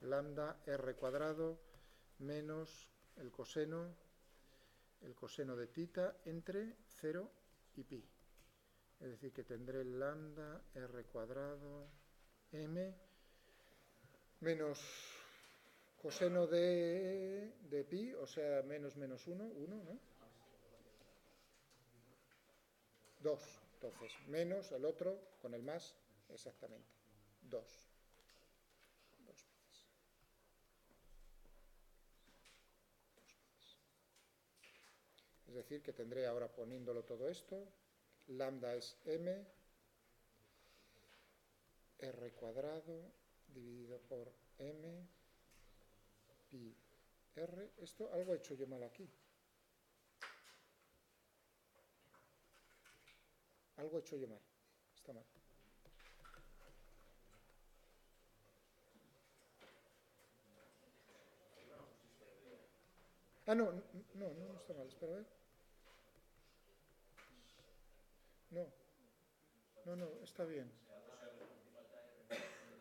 lambda r cuadrado menos el coseno de θ entre 0 y pi. Es decir, que tendré lambda r cuadrado m menos coseno de pi, o sea, menos 1, ¿no? 2. Entonces, menos el otro con el más, exactamente. 2. 2 veces. Es decir, que tendré ahora poniéndolo todo esto, lambda es m, r cuadrado dividido por m, pi r. Esto algo he hecho yo mal aquí. Algo he hecho yo mal. Está mal. Ah, no está mal, espera, a ver. No, está bien.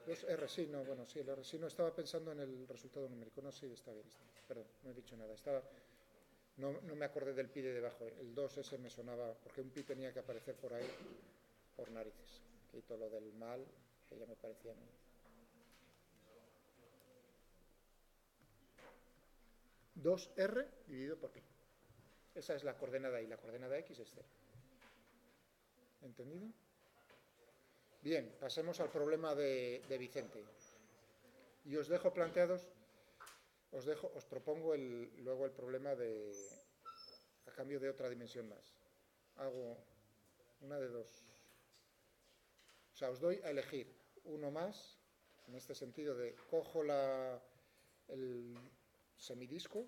2R, sí, no, bueno, sí, el R, sí, no, estaba pensando en el resultado numérico. No, sí, está bien. Perdón, no he dicho nada. No me acordé del pi de debajo. El 2S me sonaba, porque un pi tenía que aparecer por ahí, por narices. Quito lo del mal, que ya me parecía a mí. 2R dividido por pi. Esa es la coordenada y la coordenada x es 0. ¿Entendido? Bien, pasemos al problema de Vicente. Y os dejo planteados, os propongo luego el problema a cambio de otra dimensión más. Hago una de dos. O sea, os doy a elegir uno más, en este sentido de cojo el semidisco,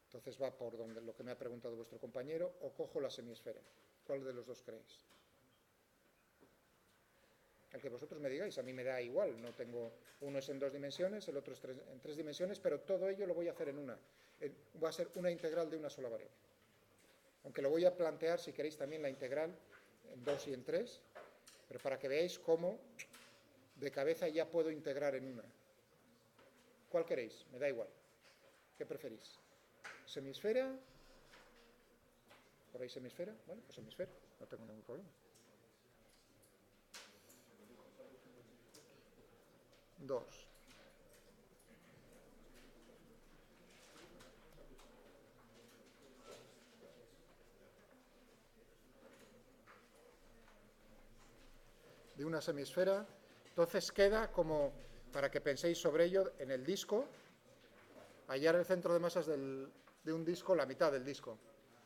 entonces va por donde lo que me ha preguntado vuestro compañero, o cojo la semiesfera. ¿Cuál de los dos creéis? El que vosotros me digáis, a mí me da igual, no tengo, uno es en 2 dimensiones, el otro es en 3 dimensiones, pero todo ello lo voy a hacer en una. Va a ser una integral de una sola variable. Aunque lo voy a plantear, si queréis, también la integral en 2 y en 3, pero para que veáis cómo de cabeza ya puedo integrar en una. ¿Cuál queréis? Me da igual. ¿Qué preferís? ¿Semisfera? ¿Por ahí semisfera? Bueno, pues semisfera, no tengo ningún problema. 2. De una semisfera. Entonces queda como, para que penséis sobre ello, en el disco, hallar el centro de masas de un disco, la mitad del disco.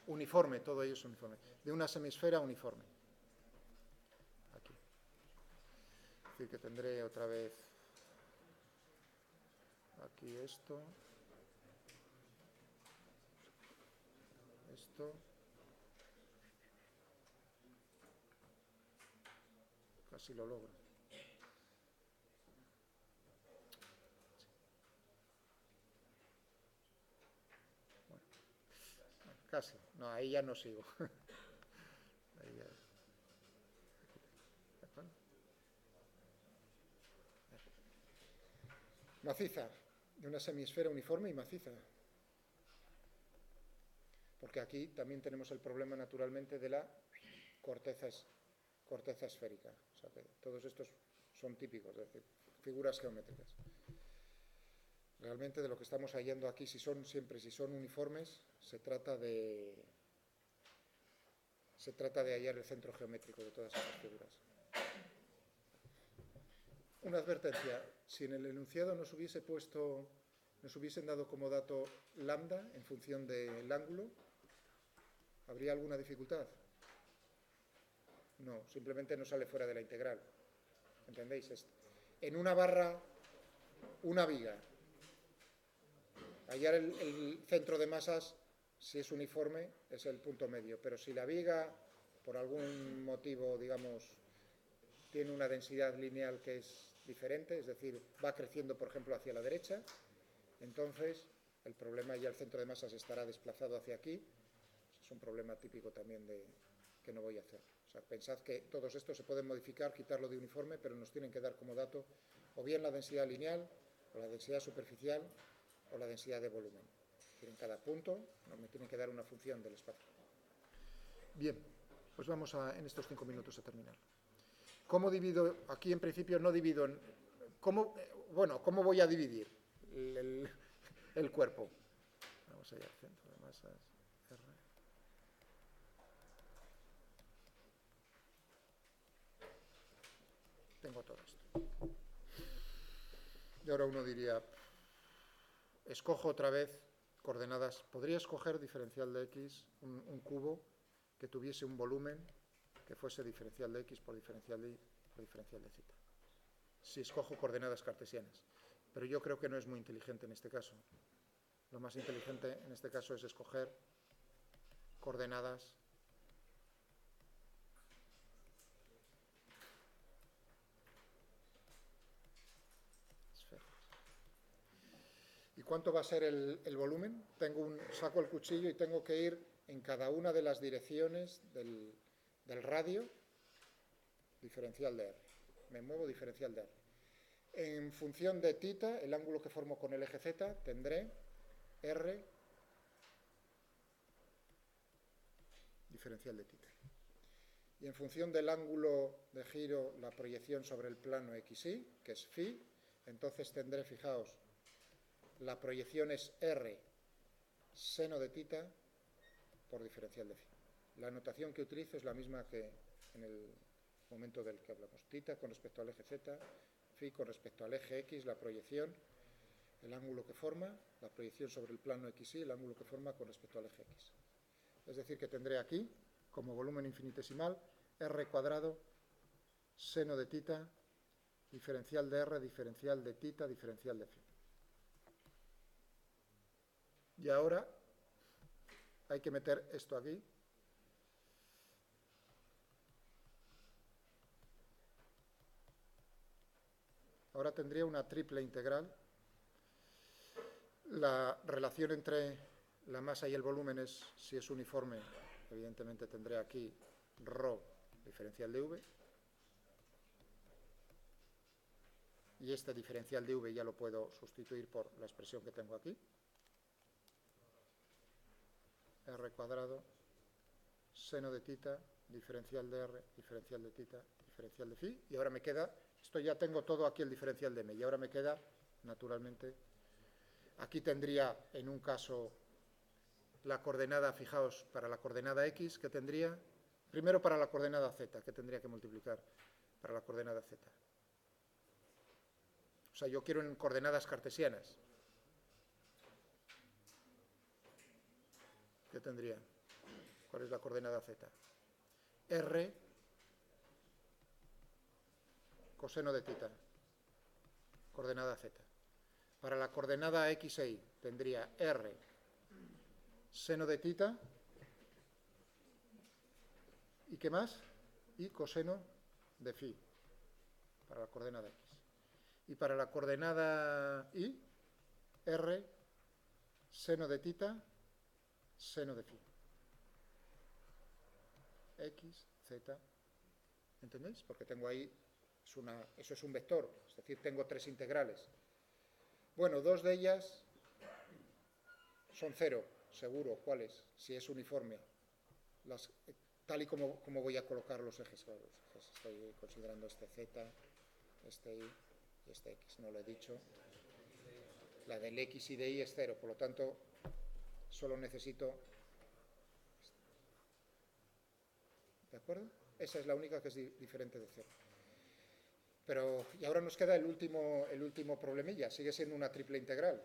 Uniforme, todo ello es uniforme. De una semisfera uniforme. Aquí. Es decir, que tendré otra vez aquí esto. Casi lo logro. Bueno, casi. No, ahí ya no sigo. Ahí ya. Maciza, de una semisfera uniforme y maciza. Porque aquí también tenemos el problema naturalmente de la corteza esférica. O sea que todos estos son típicos, es decir, figuras geométricas. Realmente de lo que estamos hallando aquí, si son uniformes, se trata de hallar el centro geométrico de todas estas figuras. Una advertencia, si en el enunciado nos hubiesen dado como dato lambda en función del ángulo, ¿habría alguna dificultad? No, simplemente no sale fuera de la integral. ¿Entendéis? En una barra, una viga. Hallar el centro de masas, si es uniforme, es el punto medio. Pero si la viga, por algún motivo, digamos, tiene una densidad lineal que es diferente, es decir, va creciendo, por ejemplo, hacia la derecha, entonces el problema ya el centro de masas estará desplazado hacia aquí. Es un problema típico también que no voy a hacer. O sea, pensad que todos estos se pueden modificar, quitarlo de uniforme, pero nos tienen que dar como dato o bien la densidad lineal, o la densidad superficial, o la densidad de volumen. En cada punto me tienen que dar una función del espacio. Bien, pues vamos en estos 5 minutos a terminar. ¿Cómo divido? Aquí en principio no divido en... ¿Cómo voy a dividir el cuerpo? Vamos allá, centro de masas, R. Tengo todo esto. Y ahora uno diría, escojo otra vez coordenadas. Podría escoger diferencial de x, un cubo que tuviese un volumen que fuese diferencial de x por diferencial de y por diferencial de z. Si escojo coordenadas cartesianas. Pero yo creo que no es muy inteligente en este caso. Lo más inteligente en este caso es escoger coordenadas esféricas. ¿Y cuánto va a ser el volumen? Saco el cuchillo y tengo que ir en cada una de las direcciones del radio, diferencial de R. Me muevo diferencial de R. En función de θ, el ángulo que formo con el eje Z, tendré R diferencial de θ. Y en función del ángulo de giro, la proyección sobre el plano XY, que es phi, entonces tendré, fijaos, la proyección es R seno de θ por diferencial de phi. La notación que utilizo es la misma que en el momento del que hablamos. θ con respecto al eje Z, phi con respecto al eje X, la proyección, el ángulo que forma, la proyección sobre el plano XY, el ángulo que forma con respecto al eje X. Es decir, que tendré aquí, como volumen infinitesimal, R cuadrado seno de θ, diferencial de R, diferencial de θ, diferencial de phi. Y ahora hay que meter esto aquí. Ahora tendría una triple integral. La relación entre la masa y el volumen es, si es uniforme, evidentemente tendré aquí ρ diferencial de v. Y este diferencial de v ya lo puedo sustituir por la expresión que tengo aquí. R cuadrado, seno de θ, diferencial de R, diferencial de θ, diferencial de phi. Y ahora me queda, esto ya tengo todo aquí el diferencial de m. Y ahora me queda, naturalmente, aquí tendría en un caso la coordenada, fijaos, para la coordenada x, que tendría, primero para la coordenada z, que tendría que multiplicar para la coordenada z. O sea, yo quiero en coordenadas cartesianas. ¿Qué tendría? ¿Cuál es la coordenada z? R coseno de θ, coordenada z. Para la coordenada x e y tendría R seno de θ, ¿y qué más? Y coseno de phi, para la coordenada x. Y para la coordenada y, R seno de θ, seno de phi. X, Z, ¿entendéis? Porque tengo ahí, eso es un vector, es decir, tengo tres integrales. Bueno, dos de ellas son cero, seguro. ¿Cuáles? Si es uniforme. Tal y como voy a colocar los ejes. Estoy considerando este Z, este Y y este X. No lo he dicho. La del X y de Y es cero, por lo tanto, solo necesito... ¿De acuerdo? Esa es la única que es diferente de cero. Pero, y ahora nos queda el último problemilla. Sigue siendo una triple integral.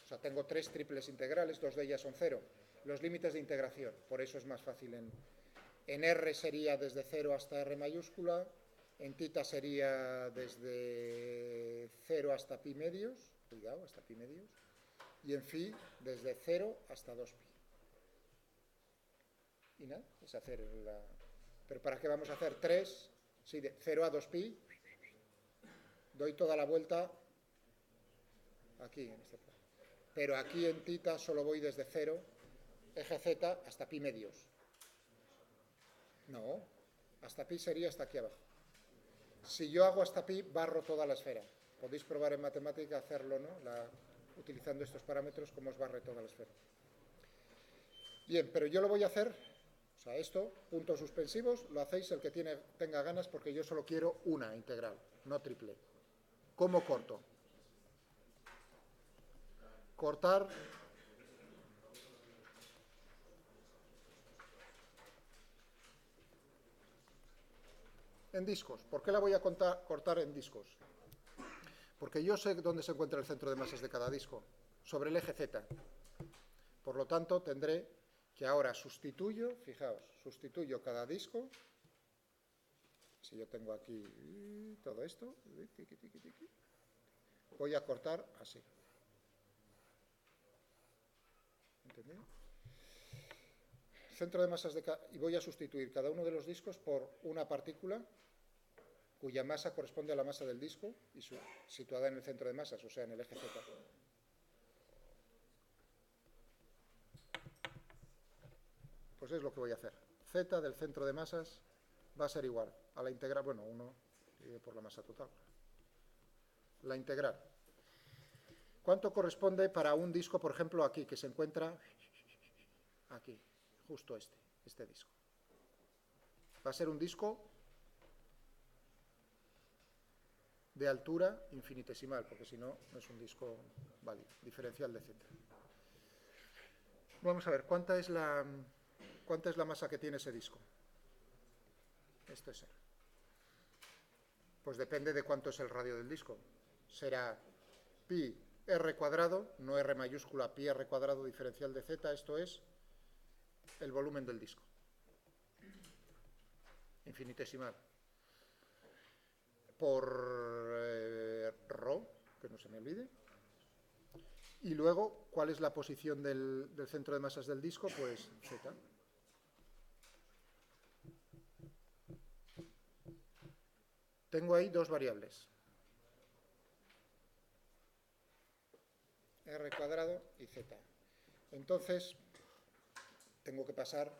O sea, tengo tres triples integrales, dos de ellas son cero. Los límites de integración, por eso es más fácil. En R sería desde 0 hasta R mayúscula, en θ sería desde 0 hasta pi medios, cuidado, hasta pi medios, y en phi desde 0 hasta 2pi. Y nada, es hacer la... ¿Pero para qué vamos a hacer 3? Sí, de 0 a 2pi, doy toda la vuelta aquí, en este plano. Pero aquí en θ solo voy desde 0, eje z, hasta pi medios. No, hasta pi sería hasta aquí abajo. Si yo hago hasta pi, barro toda la esfera. Podéis probar en matemática hacerlo, ¿no? Utilizando estos parámetros, cómo os barre toda la esfera. Bien, pero yo lo voy a hacer, o sea, esto, puntos suspensivos, lo hacéis el que tenga ganas, porque yo solo quiero una integral, no triple. ¿Cómo corto? Cortar en discos. ¿Por qué la voy a cortar en discos? Porque yo sé dónde se encuentra el centro de masas de cada disco, sobre el eje Z. Por lo tanto, tendré que ahora sustituyo, fijaos, sustituyo cada disco. Si yo tengo aquí todo esto, voy a cortar así. ¿Entendido? Centro de masas y voy a sustituir cada uno de los discos por una partícula cuya masa corresponde a la masa del disco y situada en el centro de masas, o sea, en el eje Z. Pues es lo que voy a hacer. Z del centro de masas va a ser igual a la integral, bueno, 1 dividido por la masa total. La integral. ¿Cuánto corresponde para un disco, por ejemplo, aquí, que se encuentra aquí, justo este disco? Va a ser un disco de altura infinitesimal, porque si no, no es un disco válido, diferencial de Z. Vamos a ver, ¿cuánta es la masa que tiene ese disco? Esto es R. Pues depende de cuánto es el radio del disco. Será pi r cuadrado, no r mayúscula, pi r cuadrado diferencial de Z, esto es el volumen del disco. Infinitesimal. Por ρ, que no se me olvide. Y luego, ¿cuál es la posición del centro de masas del disco? Pues Z. Tengo ahí dos variables. R cuadrado y Z. Entonces, tengo que pasar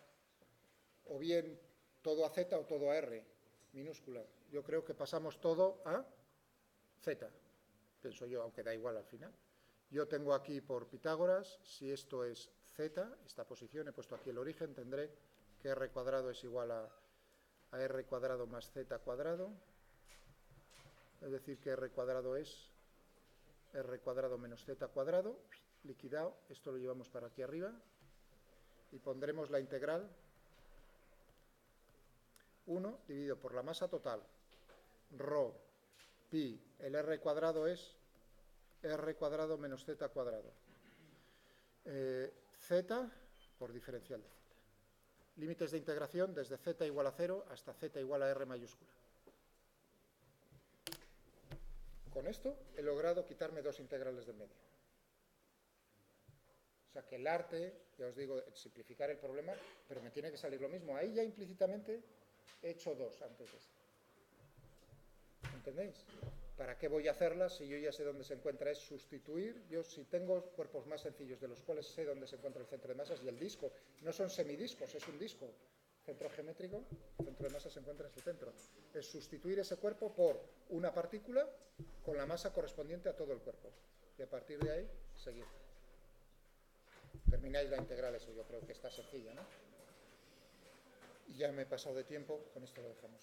o bien todo a Z o todo a R, minúscula. Yo creo que pasamos todo a Z, pienso yo, aunque da igual al final. Yo tengo aquí por Pitágoras, si esto es Z, esta posición, he puesto aquí el origen, tendré que R cuadrado es igual a R cuadrado más Z cuadrado, es decir, que R cuadrado es R cuadrado menos Z cuadrado, liquidado, esto lo llevamos para aquí arriba, y pondremos la integral 1 dividido por la masa total, ρ, pi, el R cuadrado es R cuadrado menos Z cuadrado. Z por diferencial de Z. Límites de integración desde Z igual a 0 hasta Z igual a R mayúscula. Con esto he logrado quitarme dos integrales del medio. O sea que el arte, ya os digo, es simplificar el problema, pero me tiene que salir lo mismo. Ahí ya implícitamente he hecho dos antes de eso. ¿Entendéis? ¿Para qué voy a hacerlas si yo ya sé dónde se encuentra? Es sustituir. Yo si tengo cuerpos más sencillos de los cuales sé dónde se encuentra el centro de masas y el disco, no son semidiscos, es un disco. Centro geométrico, centro de masa se encuentra en su centro. Es sustituir ese cuerpo por una partícula con la masa correspondiente a todo el cuerpo. Y a partir de ahí, seguir. Termináis la integral, eso yo creo que está sencilla, ¿no? Y ya me he pasado de tiempo, con esto lo dejamos.